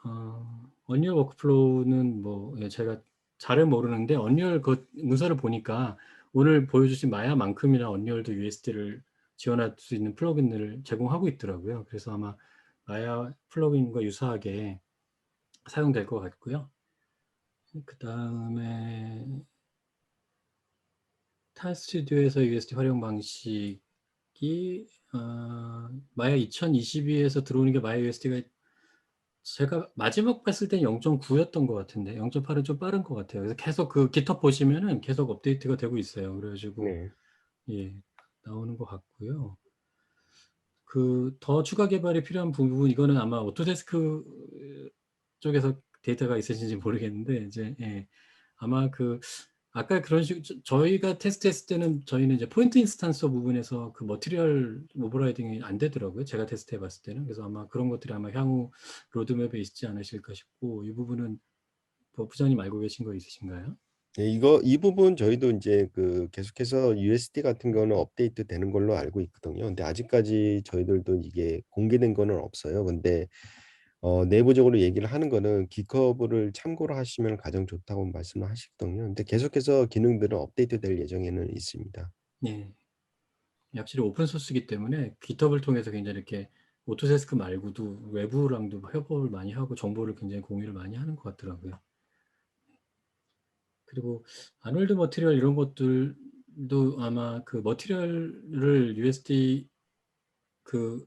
[SPEAKER 2] 언리얼 워크플로우는 뭐 제가 잘은 모르는데 언리얼 그 문서를 보니까 오늘 보여주신 마야만큼이나 언리얼도 USD를 지원할 수 있는 플러그인을 제공하고 있더라고요. 그래서 아마 마야 플러그인과 유사하게 사용될 것 같고요. 그다음에 탈 스튜디오에서 USD 활용 방식이 마야 2022에서 들어오는 게 마야 USD가 제가 마지막 봤을 때 0.9였던 것 같은데 0.8은 좀 빠른 것 같아요. 그래서 계속 그 GitHub 보시면은 계속 업데이트가 되고 있어요. 그래가지고
[SPEAKER 3] 네.
[SPEAKER 2] 예 나오는 것 같고요. 그 더 추가 개발이 필요한 부분 이거는 아마 오토데스크 쪽에서 데이터가 있으신지 모르겠는데 이제 예, 아마 그 아까 그런 저희가 테스트했을 때는 저희는 이제 포인트 인스탄스 부분에서 그 머티리얼 오버라이딩이 안 되더라고요. 제가 테스트해 봤을 때는. 그래서 아마 그런 것들이 아마 향후 로드맵에 있지 않으실까 싶고 이 부분은 뭐 부장님 알고 계신 거 있으신가요?
[SPEAKER 3] 네, 이 부분 저희도 이제 그 계속해서 USD 같은 거는 업데이트 되는 걸로 알고 있거든요. 근데 아직까지 저희들도 이게 공개된 거는 없어요. 근데 내부적으로 얘기를 하는 거는 기커브를 참고로 하시면 가장 좋다고 말씀을 하시거든요. 근데 계속해서 기능들은 업데이트 될 예정에는 있습니다.
[SPEAKER 2] 네. 확실히 오픈 소스이기 때문에 GitHub을 통해서 굉장히 이렇게 오토데스크 말고도 외부랑도 협업을 많이 하고 정보를 굉장히 공유를 많이 하는 것 같더라고요. 그리고 아놀드 머티리얼 이런 것들도 아마 그 머티리얼을 USD 그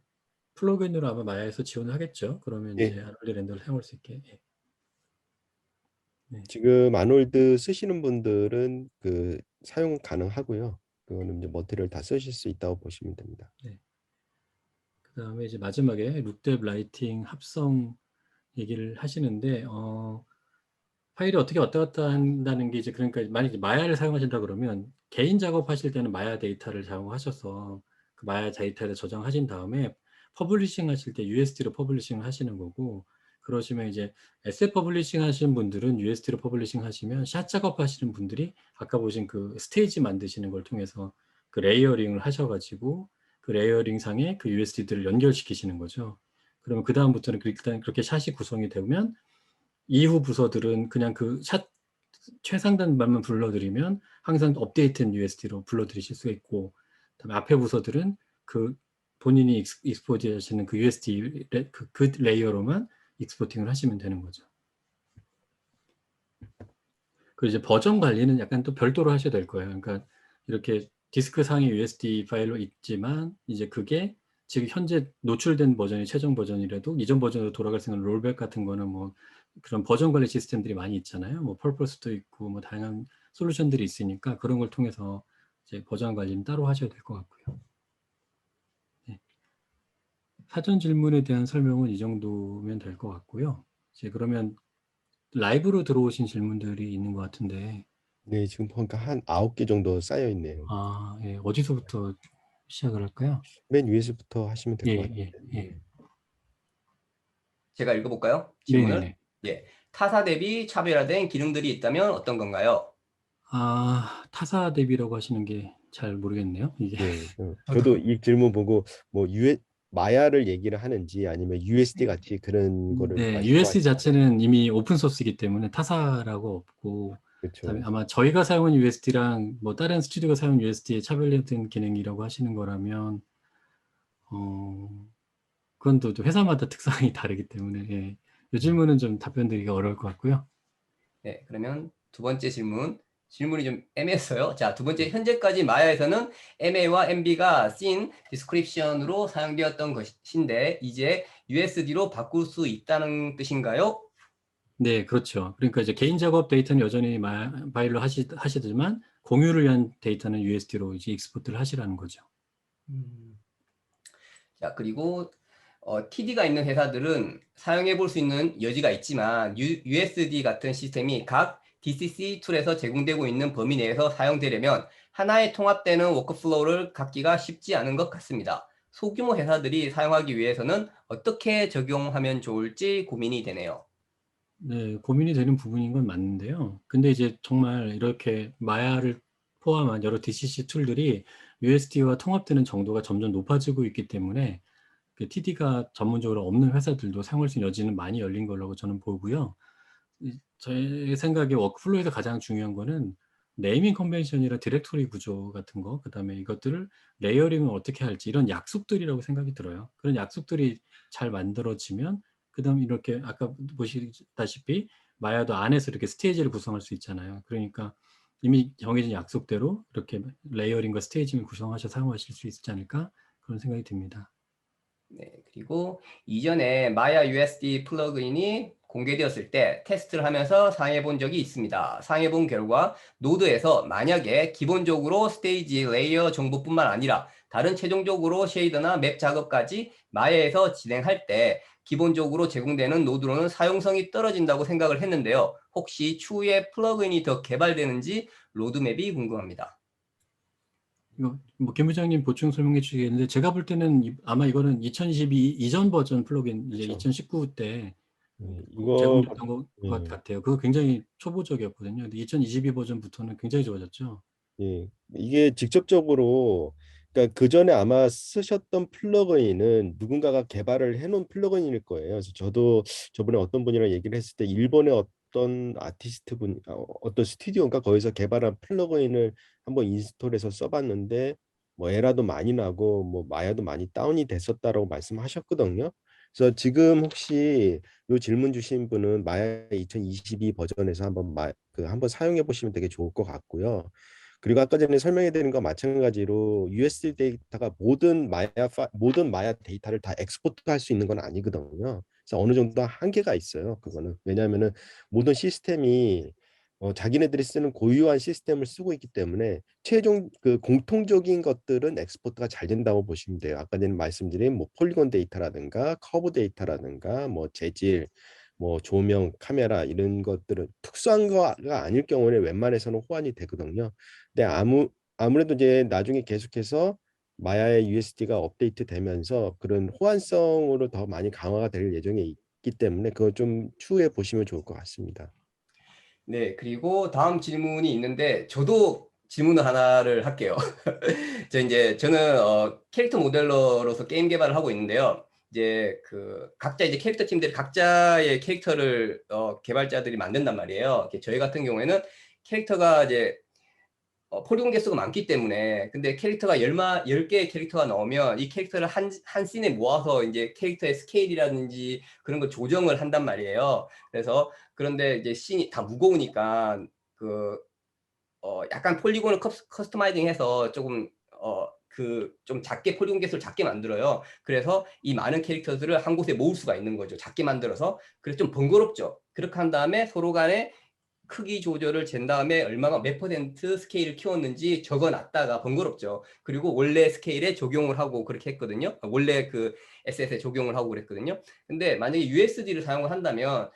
[SPEAKER 2] 플러그인으로 아마 마야에서 지원을 하겠죠. 그러면
[SPEAKER 3] 예,
[SPEAKER 2] 이제 아놀드 렌더를 사용할 수 있게. 예. 네.
[SPEAKER 3] 지금 아놀드 쓰시는 분들은 그 사용 가능하고요. 그거는 이제 머티리얼 다 쓰실 수 있다고 보시면 됩니다.
[SPEAKER 2] 네. 그다음에 이제 마지막에 룩뎁 라이팅 합성 얘기를 하시는데 파일이 어떻게 왔다 갔다 한다는 게 이제 그러니까 만약에 마야를 사용하신다 그러면 개인 작업하실 때는 마야 데이터를 사용하셔서 그 마야 데이터를 저장하신 다음에 퍼블리싱 하실 때 USD로 퍼블리싱을 하시는 거고 그러시면 이제 에셋 퍼블리싱 하시는 분들은 USD로 퍼블리싱 하시면 샷 작업하시는 분들이 아까 보신 그 스테이지 만드시는 걸 통해서 그 레이어링을 하셔가지고 그 레이어링 상에 그 USD들을 연결시키시는 거죠. 그러면 그 다음부터는 일단 그렇게 샷이 구성이 되면 이후 부서들은 그냥 그 샷 최상단만만 불러드리면 항상 업데이트된 USD로 불러드리실 수 있고, 그다음에 앞에 부서들은 그 본인이 익스포트 하시는 그 USD 그 레이어로만 익스포팅을 하시면 되는 거죠. 그리고 이제 버전 관리는 약간 또 별도로 하셔야 될 거예요. 그러니까 이렇게 디스크 상의 USD 파일로 있지만 이제 그게 지금 현재 노출된 버전이 최종 버전이라도 이전 버전으로 돌아갈 수 있는 롤백 같은 거는 뭐 그런 버전 관리 시스템들이 많이 있잖아요. 뭐 펄퍼스도 있고 뭐 다양한 솔루션들이 있으니까 그런 걸 통해서 이제 버전 관리는 따로 하셔야 될 것 같고요. 네. 사전 질문에 대한 설명은 이 정도면 될 것 같고요. 이제 그러면 라이브로 들어오신 질문들이 있는 것 같은데
[SPEAKER 3] 네, 지금 보니까 한 9개 정도 쌓여 있네요.
[SPEAKER 2] 예, 어디서부터 시작을 할까요?
[SPEAKER 3] 맨 위에서부터 하시면 될 것
[SPEAKER 2] 예.
[SPEAKER 3] 같아요.
[SPEAKER 1] 제가 읽어볼까요? 질문을?
[SPEAKER 2] 네네네.
[SPEAKER 1] 예. 타사 대비 차별화된 기능들이 있다면 어떤 건가요?
[SPEAKER 2] 타사 대비라고 하시는 게 잘 모르겠네요. 이게.
[SPEAKER 3] 네, 저도 이 질문 보고 뭐 마야를 얘기를 하는지 아니면 USD 같이 그런 거를
[SPEAKER 2] 네, USD
[SPEAKER 3] 말씀하시는
[SPEAKER 2] 자체는 이미 오픈 소스이기 때문에 타사라고 없고, 그다음에
[SPEAKER 3] 그렇죠.
[SPEAKER 2] 아마 저희가 사용한 USD랑 뭐 다른 스튜디오가 사용한 USD의 차별화된 기능이라고 하시는 거라면, 그건 또 회사마다 특성이 다르기 때문에, 이 질문은 좀 답변드리기가 어려울 것 같고요.
[SPEAKER 1] 네, 그러면 두 번째 질문이 좀 애매했어요. 자, 두 번째, 현재까지 마야에서는 MA와 MB가 씬 디스크립션으로 사용되었던 것인데 이제 USD로 바꿀 수 있다는 뜻인가요?
[SPEAKER 2] 네, 그렇죠. 그러니까 이제 개인 작업 데이터는 여전히 바일로 하시지만 공유를 위한 데이터는 USD로 이제 익스포트를 하시라는 거죠.
[SPEAKER 1] 자, 그리고 TD가 있는 회사들은 사용해 볼 수 있는 여지가 있지만 USD 같은 시스템이 각 DCC 툴에서 제공되고 있는 범위 내에서 사용되려면 하나의 통합되는 워크플로우를 갖기가 쉽지 않은 것 같습니다. 소규모 회사들이 사용하기 위해서는 어떻게 적용하면 좋을지 고민이 되네요.
[SPEAKER 2] 네, 고민이 되는 부분인 건 맞는데요. 근데 이제 정말 이렇게 마야를 포함한 여러 DCC 툴들이 USD와 통합되는 정도가 점점 높아지고 있기 때문에 그 TD가 전문적으로 없는 회사들도 사용할 수 있는 여지는 많이 열린 거라고 저는 보고요. 제 생각에 워크플로우에서 가장 중요한 거는 네이밍 컨벤션이나 디렉토리 구조 같은 거, 그다음에 이것들을 레이어링을 어떻게 할지 이런 약속들이라고 생각이 들어요. 그런 약속들이 잘 만들어지면 그다음 이렇게 아까 보시다시피 마야도 안에서 이렇게 스테이지를 구성할 수 있잖아요. 그러니까 이미 정해진 약속대로 이렇게 레이어링과 스테이징을 구성하셔서 사용하실 수 있지 않을까 그런 생각이 듭니다.
[SPEAKER 1] 네, 그리고 이전에 마야 USD 플러그인이 공개되었을 때 테스트를 하면서 사용해 본 적이 있습니다. 사용해 본 결과 노드에서 만약에 기본적으로 스테이지 레이어 정보뿐만 아니라 다른 최종적으로 쉐이더나 맵 작업까지 마야에서 진행할 때 기본적으로 제공되는 노드로는 사용성이 떨어진다고 생각을 했는데요. 혹시 추후에 플러그인이 더 개발되는지 로드맵이 궁금합니다.
[SPEAKER 2] 이거 뭐 김 부장님 보충 설명해 주시겠는데 제가 볼 때는 아마 이거는 2022 이전 버전 플러그인 이제
[SPEAKER 3] 그렇죠.
[SPEAKER 2] 2019 때
[SPEAKER 3] 이거
[SPEAKER 2] 제공됐던 것
[SPEAKER 3] 예,
[SPEAKER 2] 같아요. 그거 굉장히 초보적이었거든요. 근데 2022 버전부터는 굉장히 좋아졌죠.
[SPEAKER 3] 예. 이게 직접적으로 그러니까 그 전에 아마 쓰셨던 플러그인은 누군가가 개발을 해놓은 플러그인일 거예요. 그래서 저도 저번에 어떤 분이랑 얘기를 했을 때 일본의 어떤 아티스트 분, 어떤 스튜디오인가 거기서 개발한 플러그인을 한번 인스톨해서 써봤는데 뭐 에러도 많이 나고 뭐 마야도 많이 다운이 됐었다라고 말씀하셨거든요. 그래서 지금 혹시 요 질문 주신 분은 마야 2022 버전에서 한번 사용해 보시면 되게 좋을 것 같고요. 그리고 아까 전에 설명해 드린 거 마찬가지로 USD 데이터가 모든 마야 데이터를 다 엑스포트 할 수 있는 건 아니거든요. 그래서 어느 정도 한계가 있어요. 그거는 왜냐하면은 모든 시스템이 자기네들이 쓰는 고유한 시스템을 쓰고 있기 때문에 최종 그 공통적인 것들은 엑스포트가 잘 된다고 보시면 돼요. 아까 전에 말씀드린 뭐 폴리곤 데이터라든가 커브 데이터라든가 뭐 재질 뭐 조명, 카메라 이런 것들은 특수한 거가 아닐 경우에 웬만해서는 호환이 되거든요. 근데 아무래도 이제 나중에 계속해서 마야의 USD가 업데이트 되면서 그런 호환성으로 더 많이 강화가 될 예정에 있기 때문에 그거 좀 추후에 보시면 좋을 것 같습니다.
[SPEAKER 1] 네, 그리고 다음 질문이 있는데 저도 질문을 하나를 할게요. 저는 캐릭터 모델러로서 게임 개발을 하고 있는데요. 이제 그 각자 이제 캐릭터 팀들이 각자의 캐릭터를 개발자들이 만든단 말이에요. 저희 같은 경우에는 캐릭터가 이제 폴리곤 개수가 많기 때문에 근데 캐릭터가 10개의 캐릭터가 나오면 이 캐릭터를 한 씬에 모아서 이제 캐릭터의 스케일이라든지 그런 걸 조정을 한단 말이에요. 그래서 그런데 이제 씬이 다 무거우니까 그 약간 폴리곤을 커스터마이징해서 조금 좀 작게 폴리곤 개수를 작게 만들어요. 그래서 이 많은 캐릭터들을 한 곳에 모을 수가 있는 거죠. 작게 만들어서. 그래서 좀 번거롭죠. 그렇게 한 다음에 서로 간에 크기 조절을 잰 다음에 얼마가 몇 퍼센트 스케일을 키웠는지 적어놨다가 번거롭죠. 그리고 원래 스케일에 적용을 하고 그렇게 했거든요. 원래 그 SS에 적용을 하고 그랬거든요. 근데 만약에 USD를 사용을 한다면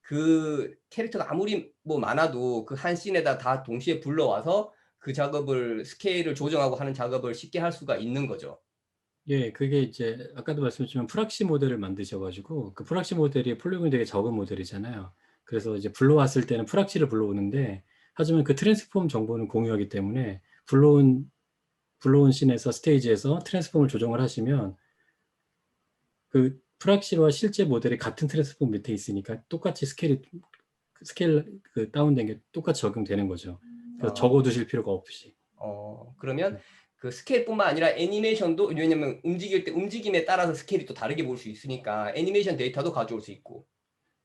[SPEAKER 1] 그 캐릭터가 아무리 뭐 많아도 그 한 씬에다 다 동시에 불러와서 그 작업을 스케일을 조정하고 하는 작업을 쉽게 할 수가 있는 거죠.
[SPEAKER 2] 예, 그게 이제 아까도 말씀드렸지만 프락시 모델을 만드셔가지고 그 프락시 모델이 폴리곤이 되게 적은 모델이잖아요. 그래서 이제 불러왔을 때는 프락시를 불러오는데 하지만 그 트랜스폼 정보는 공유하기 때문에 불러온 씬에서 스테이지에서 트랜스폼을 조정을 하시면 그 프락시와 실제 모델이 같은 트랜스폼 밑에 있으니까 똑같이 스케일 그 다운된 게 똑같이 적용되는 거죠. 그래서
[SPEAKER 1] 어,
[SPEAKER 2] 적어두실 필요가 없이.
[SPEAKER 1] 그러면 그 스케일뿐만 아니라 애니메이션도 왜냐면 움직일 때 움직임에 따라서 스케일이 또 다르게 볼 수 있으니까 애니메이션 데이터도 가져올 수 있고.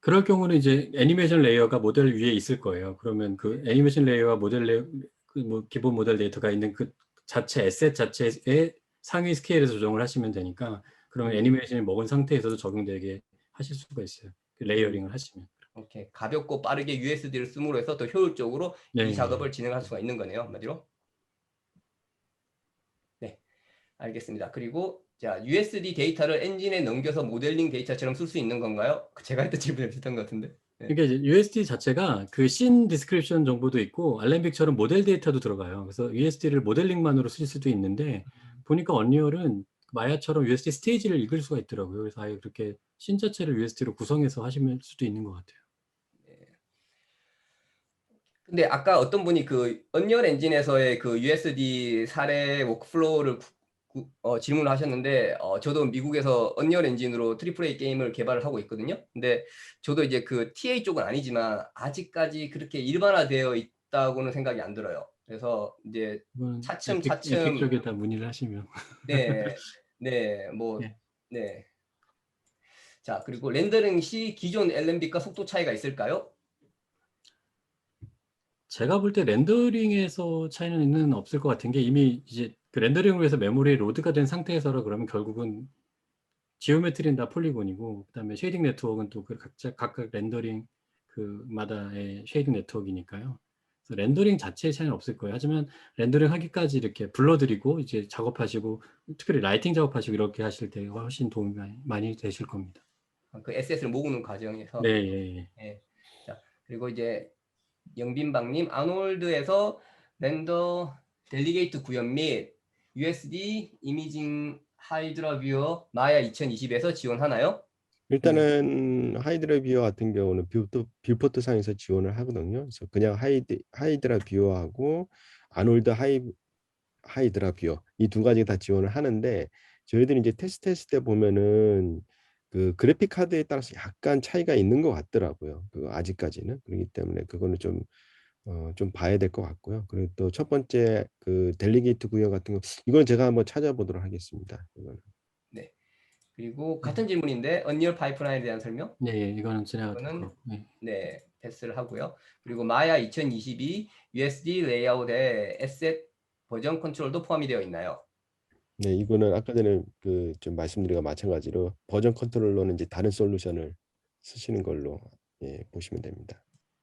[SPEAKER 2] 그럴 경우는 이제 애니메이션 레이어가 모델 위에 있을 거예요. 그러면 그 애니메이션 레이어와 모델 레이어, 그뭐 기본 모델 데이터가 있는 그 자체 에셋 자체의 상위 스케일에서 조정을 하시면 되니까 그러면 애니메이션이 먹은 상태에서도 적용되게 하실 수가 있어요. 그 레이어링을 하시면.
[SPEAKER 1] 이렇게 가볍고 빠르게 USD를 씀으로 해서 더 효율적으로
[SPEAKER 2] 네.
[SPEAKER 1] 이 작업을 진행할 수가 있는 거네요. 한마디로. 네, 알겠습니다. 그리고 자, USD 데이터를 엔진에 넘겨서 모델링 데이터처럼 쓸 수 있는 건가요? 제가 했던 질문이 비슷한 것 같은데.
[SPEAKER 2] 그러니까 이제 USD 자체가 그 씬 디스크립션 정보도 있고 알렘빅처럼 모델 데이터도 들어가요. 그래서 USD를 모델링만으로 쓸 수도 있는데 보니까 언리얼은 마야처럼 USD 스테이지를 읽을 수가 있더라고요. 그래서 아예 그렇게 씬 자체를 USD로 구성해서 하시면 수도 있는 것 같아요.
[SPEAKER 1] 근데 아까 어떤 분이 그 언리얼 엔진에서의 그 USD 사례 워크플로우를 질문을 하셨는데 저도 미국에서 언리얼 엔진으로 트리플 A 게임을 개발을 하고 있거든요. 근데 저도 이제 그 TA 쪽은 아니지만 아직까지 그렇게 일반화되어 있다고는 생각이 안 들어요. 그래서 이제
[SPEAKER 2] 이건
[SPEAKER 1] 차츰
[SPEAKER 2] 에픽 쪽에다 문의를 하시면.
[SPEAKER 1] 네, 네, 뭐,
[SPEAKER 2] 예.
[SPEAKER 1] 네. 자, 그리고 렌더링 시 기존 LMB과 속도 차이가 있을까요?
[SPEAKER 2] 제가 볼 때 렌더링에서 차이는 없을 것 같은 게 이미 이제 그 렌더링을 위해서 메모리에 로드가 된 상태에서라 그러면 결국은 지오메트리는 다 폴리곤이고 그다음에 쉐이딩 네트워크는 또 그 각각 렌더링 그마다의 쉐이딩 네트워크이니까요. 그래서 렌더링 자체의 차이는 없을 거예요. 하지만 렌더링 하기까지 이렇게 불러드리고 이제 작업하시고 특별히 라이팅 작업하시고 이렇게 하실 때 훨씬 도움이 많이 되실 겁니다.
[SPEAKER 1] 그 SS를 모으는 과정에서.
[SPEAKER 2] 네, 예, 예.
[SPEAKER 1] 네. 자, 그리고 이제 영빈방님, 아놀드에서 렌더 델리게이트 구현 및 USD 이미징 하이드라 뷰어 마야 2020에서 지원하나요?
[SPEAKER 3] 일단은 하이드라 뷰어 같은 경우는 뷰포트 상에서 지원을 하거든요. 그래서 그냥 하이드라 뷰어하고 아놀드 하이드라 뷰어 이 두 가지 다 지원을 하는데 저희들이 이제 테스트했을 때 보면은 그 그래픽 카드에 따라서 약간 차이가 있는 것 같더라고요. 그거 아직까지는 그렇기 때문에 그거는 좀 봐야 될 것 같고요. 그리고 또 첫 번째 그 델리게이트 구현 같은 거 이건 제가 한번 찾아보도록 하겠습니다. 이거는.
[SPEAKER 1] 네. 그리고 같은 질문인데 언리얼 파이프라인에 대한 설명?
[SPEAKER 2] 네, 예, 이거는 지나가 될
[SPEAKER 1] 이거는
[SPEAKER 2] 거고. 네.
[SPEAKER 1] 네, 패스를 하고요. 그리고 마야 2022 USD 레이아웃에 에셋 버전 컨트롤도 포함이 되어 있나요?
[SPEAKER 3] 네, 이거는 아까 전에 그 좀 말씀드린 것 마찬가지로 버전 컨트롤러는 이제 다른 솔루션을 쓰시는 걸로 보시면 됩니다.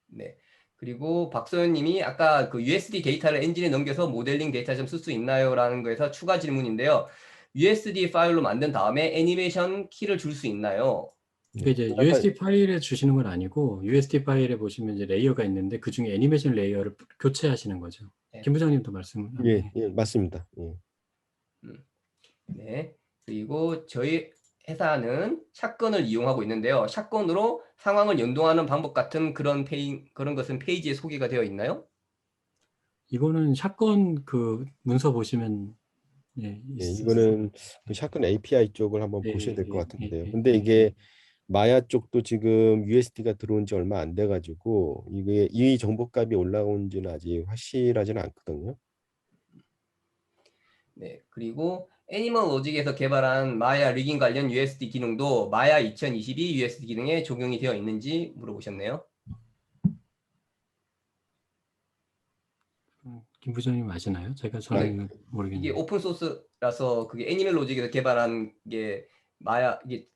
[SPEAKER 1] 네. 그리고 박소연님이 아까 그 USD 데이터를 엔진에 넘겨서 모델링 데이터 좀 쓸 수 있나요?라는 거에서 추가 질문인데요. USD 파일로 만든 다음에 애니메이션 키를 줄 수 있나요?
[SPEAKER 2] 그 이제
[SPEAKER 3] 아까
[SPEAKER 2] USD 파일에 주시는 건 아니고 USD 파일에 보시면 이제 레이어가 있는데 그 중에 애니메이션 레이어를 교체하시는 거죠.
[SPEAKER 1] 네.
[SPEAKER 2] 김 부장님도 말씀.
[SPEAKER 3] 예, 맞습니다. 예.
[SPEAKER 1] 네. 그리고 저희 회사는 샷건을 이용하고 있는데요. 샷건으로 상황을 연동하는 방법 같은 그런 것은 페이지에 소개가 되어 있나요?
[SPEAKER 2] 이거는 샷건 그 문서 보시면
[SPEAKER 3] 예,
[SPEAKER 2] 있을
[SPEAKER 3] 이거는 그 샷건 API 쪽을 한번
[SPEAKER 2] 예,
[SPEAKER 3] 보셔야 될 것
[SPEAKER 2] 예,
[SPEAKER 3] 같은데요.
[SPEAKER 2] 예,
[SPEAKER 3] 근데
[SPEAKER 2] 예.
[SPEAKER 3] 이게 마야 쪽도 지금 USD가 들어온 지 얼마 안 돼가지고 이게 이 정보값이 올라온지는 아직 확실하지는 않거든요.
[SPEAKER 1] 네. 그리고 애니멀 로직에서 개발한 마야 리깅 관련 USD 기능도 마야 2022 USD 기능에 적용이 되어 있는지 물어보셨네요.
[SPEAKER 2] 김 부장님 아시나요?
[SPEAKER 1] 네.
[SPEAKER 2] 저는
[SPEAKER 1] 이게
[SPEAKER 2] 모르겠네요.
[SPEAKER 1] 오픈 소스라서 그게 애니멀 로직에서 개발한 게 마야 이게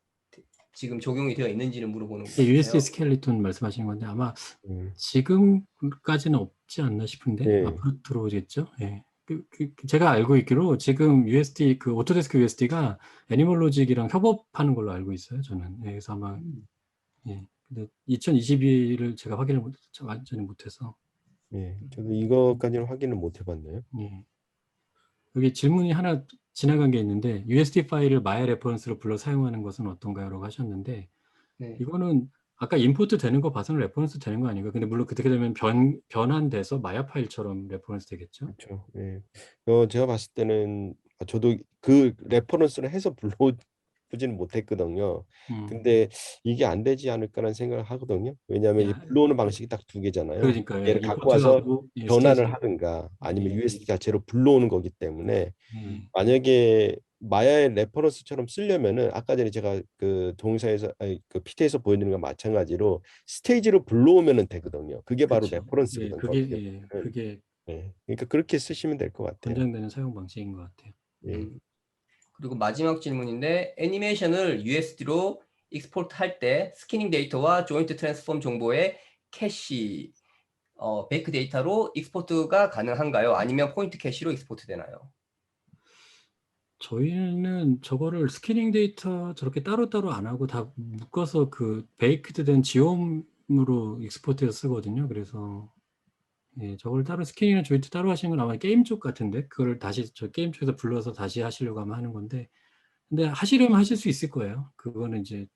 [SPEAKER 1] 지금 적용이 되어 있는지를 물어보는 것 같아요.
[SPEAKER 2] USD 스켈리톤 말씀하시는 건데 아마
[SPEAKER 3] 음,
[SPEAKER 2] 지금까지는 없지 않나 싶은데
[SPEAKER 3] 예,
[SPEAKER 2] 앞으로 들어오겠죠. 예. 제가 알고 있기로 지금 USD 그 오토데스크 USD가 애니멀 로직이랑 협업하는 걸로 알고 있어요. 저는. 예, 그래서 아마 예. 근데 2022를 제가 확인을 완전히 못해서
[SPEAKER 3] 예. 저도 이거까지는 확인을 못 해봤네요.
[SPEAKER 2] 예. 여기 질문이 하나 지나간 게 있는데 USD 파일을 마야 레퍼런스로 불러 사용하는 것은 어떤가요?라고 하셨는데
[SPEAKER 1] 네.
[SPEAKER 2] 이거는 아까 임포트 되는 거 봐서는 레퍼런스 되는 거 아닌가? 근데 물론 그렇게 되면 변환돼서 마야 파일처럼 레퍼런스 되겠죠?
[SPEAKER 3] 그렇죠. 예. 제가 봤을 때는 저도 그 레퍼런스를 해서 불러보지는 못했거든요.
[SPEAKER 2] 음.
[SPEAKER 3] 근데 이게 안 되지 않을까라는 생각을 하거든요. 왜냐하면 이
[SPEAKER 2] 야,
[SPEAKER 3] 불러오는 방식이 딱 두 개잖아요.
[SPEAKER 2] 그러니까요.
[SPEAKER 3] 얘를 갖고 와서
[SPEAKER 2] 임포트하고
[SPEAKER 3] 변환을
[SPEAKER 2] 스테이지.
[SPEAKER 3] 하든가 아니면
[SPEAKER 2] 예,
[SPEAKER 3] USB 자체로 불러오는 거기 때문에
[SPEAKER 2] 예.
[SPEAKER 3] 만약에 마야의 레퍼런스처럼 쓰려면은 아까 전에 제가 그 동영상에서 아니, 그 PT에서 보여드리는 거 마찬가지로 스테이지로 불러오면은 되거든요. 그게 바로
[SPEAKER 2] 그렇죠. 예,
[SPEAKER 3] 레퍼런스거든요.
[SPEAKER 2] 그게
[SPEAKER 3] 어떻게
[SPEAKER 2] 예,
[SPEAKER 3] 보면은.
[SPEAKER 2] 그게
[SPEAKER 3] 네. 그러니까 그렇게 쓰시면 될 것 같아요.
[SPEAKER 2] 권장되는 사용 방식인 것 같아요.
[SPEAKER 3] 예.
[SPEAKER 1] 그리고 마지막 질문인데 애니메이션을 USD로 익스포트 할 때 스캐닝 데이터와 조인트 트랜스폼 정보의 캐시 베이크 데이터로 익스포트가 가능한가요? 아니면 포인트 캐시로 익스포트 되나요?
[SPEAKER 2] 저희는 저거를 스캐닝 데이터 저렇게 따로따로 안 하고 다 묶어서 그 베이크드 된 지옴으로 익스포트해서 쓰거든요. 그래서 예, 저걸 따로 스캐닝이나 조인트 따로 하시는 건 아마 게임 쪽 같은데 그걸 다시 저 게임 쪽에서 불러서 다시 하시려고 하면 하는 건데 근데 하시려면 하실 수 있을 거예요. 그거는 이제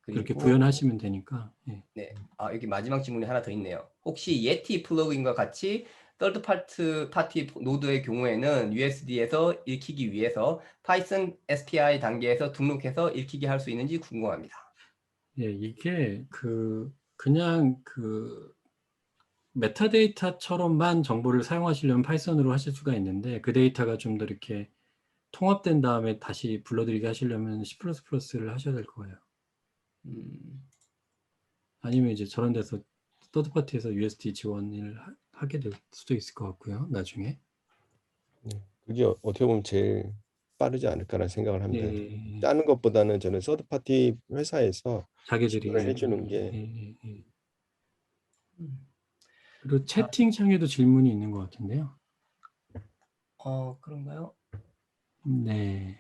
[SPEAKER 2] 그렇게
[SPEAKER 1] 그리고
[SPEAKER 2] 구현하시면 되니까. 예.
[SPEAKER 1] 네, 여기 마지막 질문이 하나 더 있네요. 혹시 예티 플러그인과 같이 third 파티 노드의 경우에는 USD에서 읽히기 위해서 파이썬 SPI 단계에서 등록해서 읽히게 할 수 있는지 궁금합니다.
[SPEAKER 2] 예, 이게 그냥 메타데이터처럼만 정보를 사용하시려면 파이썬으로 하실 수가 있는데 그 데이터가 좀 더 이렇게 통합된 다음에 다시 불러들이게 하시려면 C++를 하셔야 될 거예요.
[SPEAKER 1] 음,
[SPEAKER 2] 아니면 이제 저런 데서 서드파티에서 USD 지원을 하게 될 수도 있을 것 같고요. 나중에.
[SPEAKER 3] 그게 어떻게 보면 제일 빠르지 않을까라는 생각을
[SPEAKER 2] 예,
[SPEAKER 3] 합니다.
[SPEAKER 2] 예, 예.
[SPEAKER 3] 짜는 것보다는 저는 서드 파티 회사에서
[SPEAKER 2] 자기들이
[SPEAKER 3] 지원을 해주는 게
[SPEAKER 2] 예, 예, 예.
[SPEAKER 1] 음.
[SPEAKER 2] 그리고
[SPEAKER 1] 자,
[SPEAKER 2] 채팅창에도 질문이 있는 것 같은데요.
[SPEAKER 1] 그런가요?
[SPEAKER 2] 네.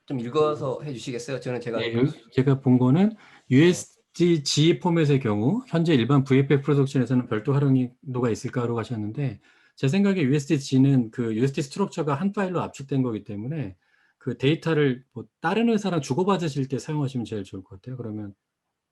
[SPEAKER 1] 좀 읽어서 해주시겠어요? 제가
[SPEAKER 2] 예, 제가 본 거는 USDG 포맷의 경우 현재 일반 VFX 프로덕션에서는 별도 활용도가 있을까라고 하셨는데 제 생각에 USDG는 그 USD 스트럭처가 한 파일로 압축된 거기 때문에 그 데이터를 뭐 다른 회사랑 주고받으실 때 사용하시면 제일 좋을 것 같아요. 그러면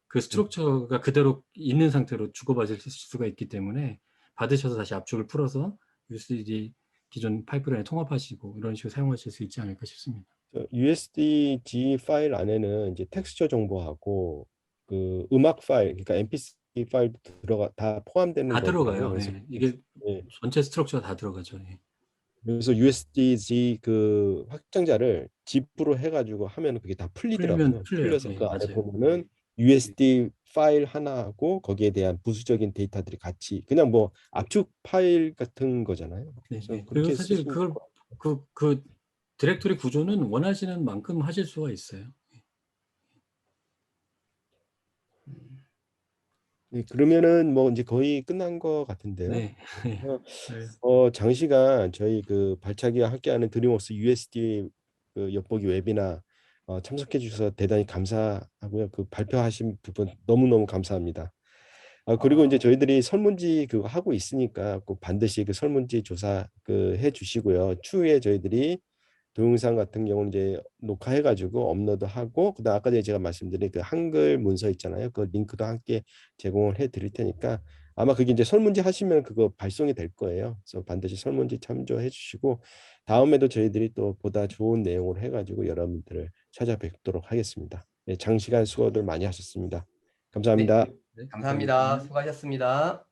[SPEAKER 2] 그 스트럭처가 그대로 있는 상태로 주고받을 수가 있기 때문에 받으셔서 다시 압축을 풀어서 USD 기존 파이프라인에 통합하시고 이런 식으로 사용하실 수 있지 않을까 싶습니다.
[SPEAKER 3] USDG 파일 안에는 이제 텍스처 정보하고 그 음악 파일, 그러니까 MP3 파일 들어가 다 포함되는
[SPEAKER 2] 다
[SPEAKER 3] 거더라고요.
[SPEAKER 2] 들어가요.
[SPEAKER 3] 그래서
[SPEAKER 2] 예. 이게
[SPEAKER 3] 예.
[SPEAKER 2] 전체 스트럭처가 다 들어가죠. 예.
[SPEAKER 3] 그래서 USDG 그 확장자를 zip으로 해가지고 하면 그게 다
[SPEAKER 2] 풀면
[SPEAKER 3] 풀리더라고요.
[SPEAKER 2] 풀려요.
[SPEAKER 3] 풀려서
[SPEAKER 2] 예,
[SPEAKER 3] 그 안에
[SPEAKER 2] 맞아요.
[SPEAKER 3] 보면은 USD 파일 하나하고 거기에 대한 부수적인 데이터들이 같이 그냥 뭐 압축 파일 같은 거잖아요.
[SPEAKER 2] 네,
[SPEAKER 3] 그래서
[SPEAKER 2] 네. 그리고
[SPEAKER 3] 그렇게
[SPEAKER 2] 사실
[SPEAKER 3] 쓰시면
[SPEAKER 2] 그걸 그 디렉토리 구조는 원하시는 만큼 하실 수가 있어요.
[SPEAKER 1] 음,
[SPEAKER 3] 네, 그러면은 뭐 이제 거의 끝난 것 같은데요.
[SPEAKER 2] 네.
[SPEAKER 3] 그래서
[SPEAKER 2] 네.
[SPEAKER 3] 장시간 저희 그 발차기와 함께하는 드림웍스 USD 그 엿보기 웨비나 참석해 주셔서 대단히 감사하고요. 그 발표하신 부분 너무너무 감사합니다. 그리고 이제 저희들이 설문지 그거 하고 있으니까 꼭 반드시 그 설문지 조사 그 해 주시고요. 추후에 저희들이 동영상 같은 경우는 이제 녹화해가지고 업로드하고 그다음 아까 전에 제가 말씀드린 그 한글 문서 있잖아요. 그 링크도 함께 제공을 해드릴 테니까 아마 그게 이제 설문지 하시면 그거 발송이 될 거예요. 그래서 반드시 설문지 참조해 주시고 다음에도 저희들이 또 보다 좋은 내용으로 해가지고 여러분들을 찾아뵙도록 하겠습니다. 네, 장시간 수고들 많이 하셨습니다.
[SPEAKER 1] 네,
[SPEAKER 3] 감사합니다.
[SPEAKER 2] 네,
[SPEAKER 1] 감사합니다.
[SPEAKER 2] 감사합니다.
[SPEAKER 1] 수고하셨습니다.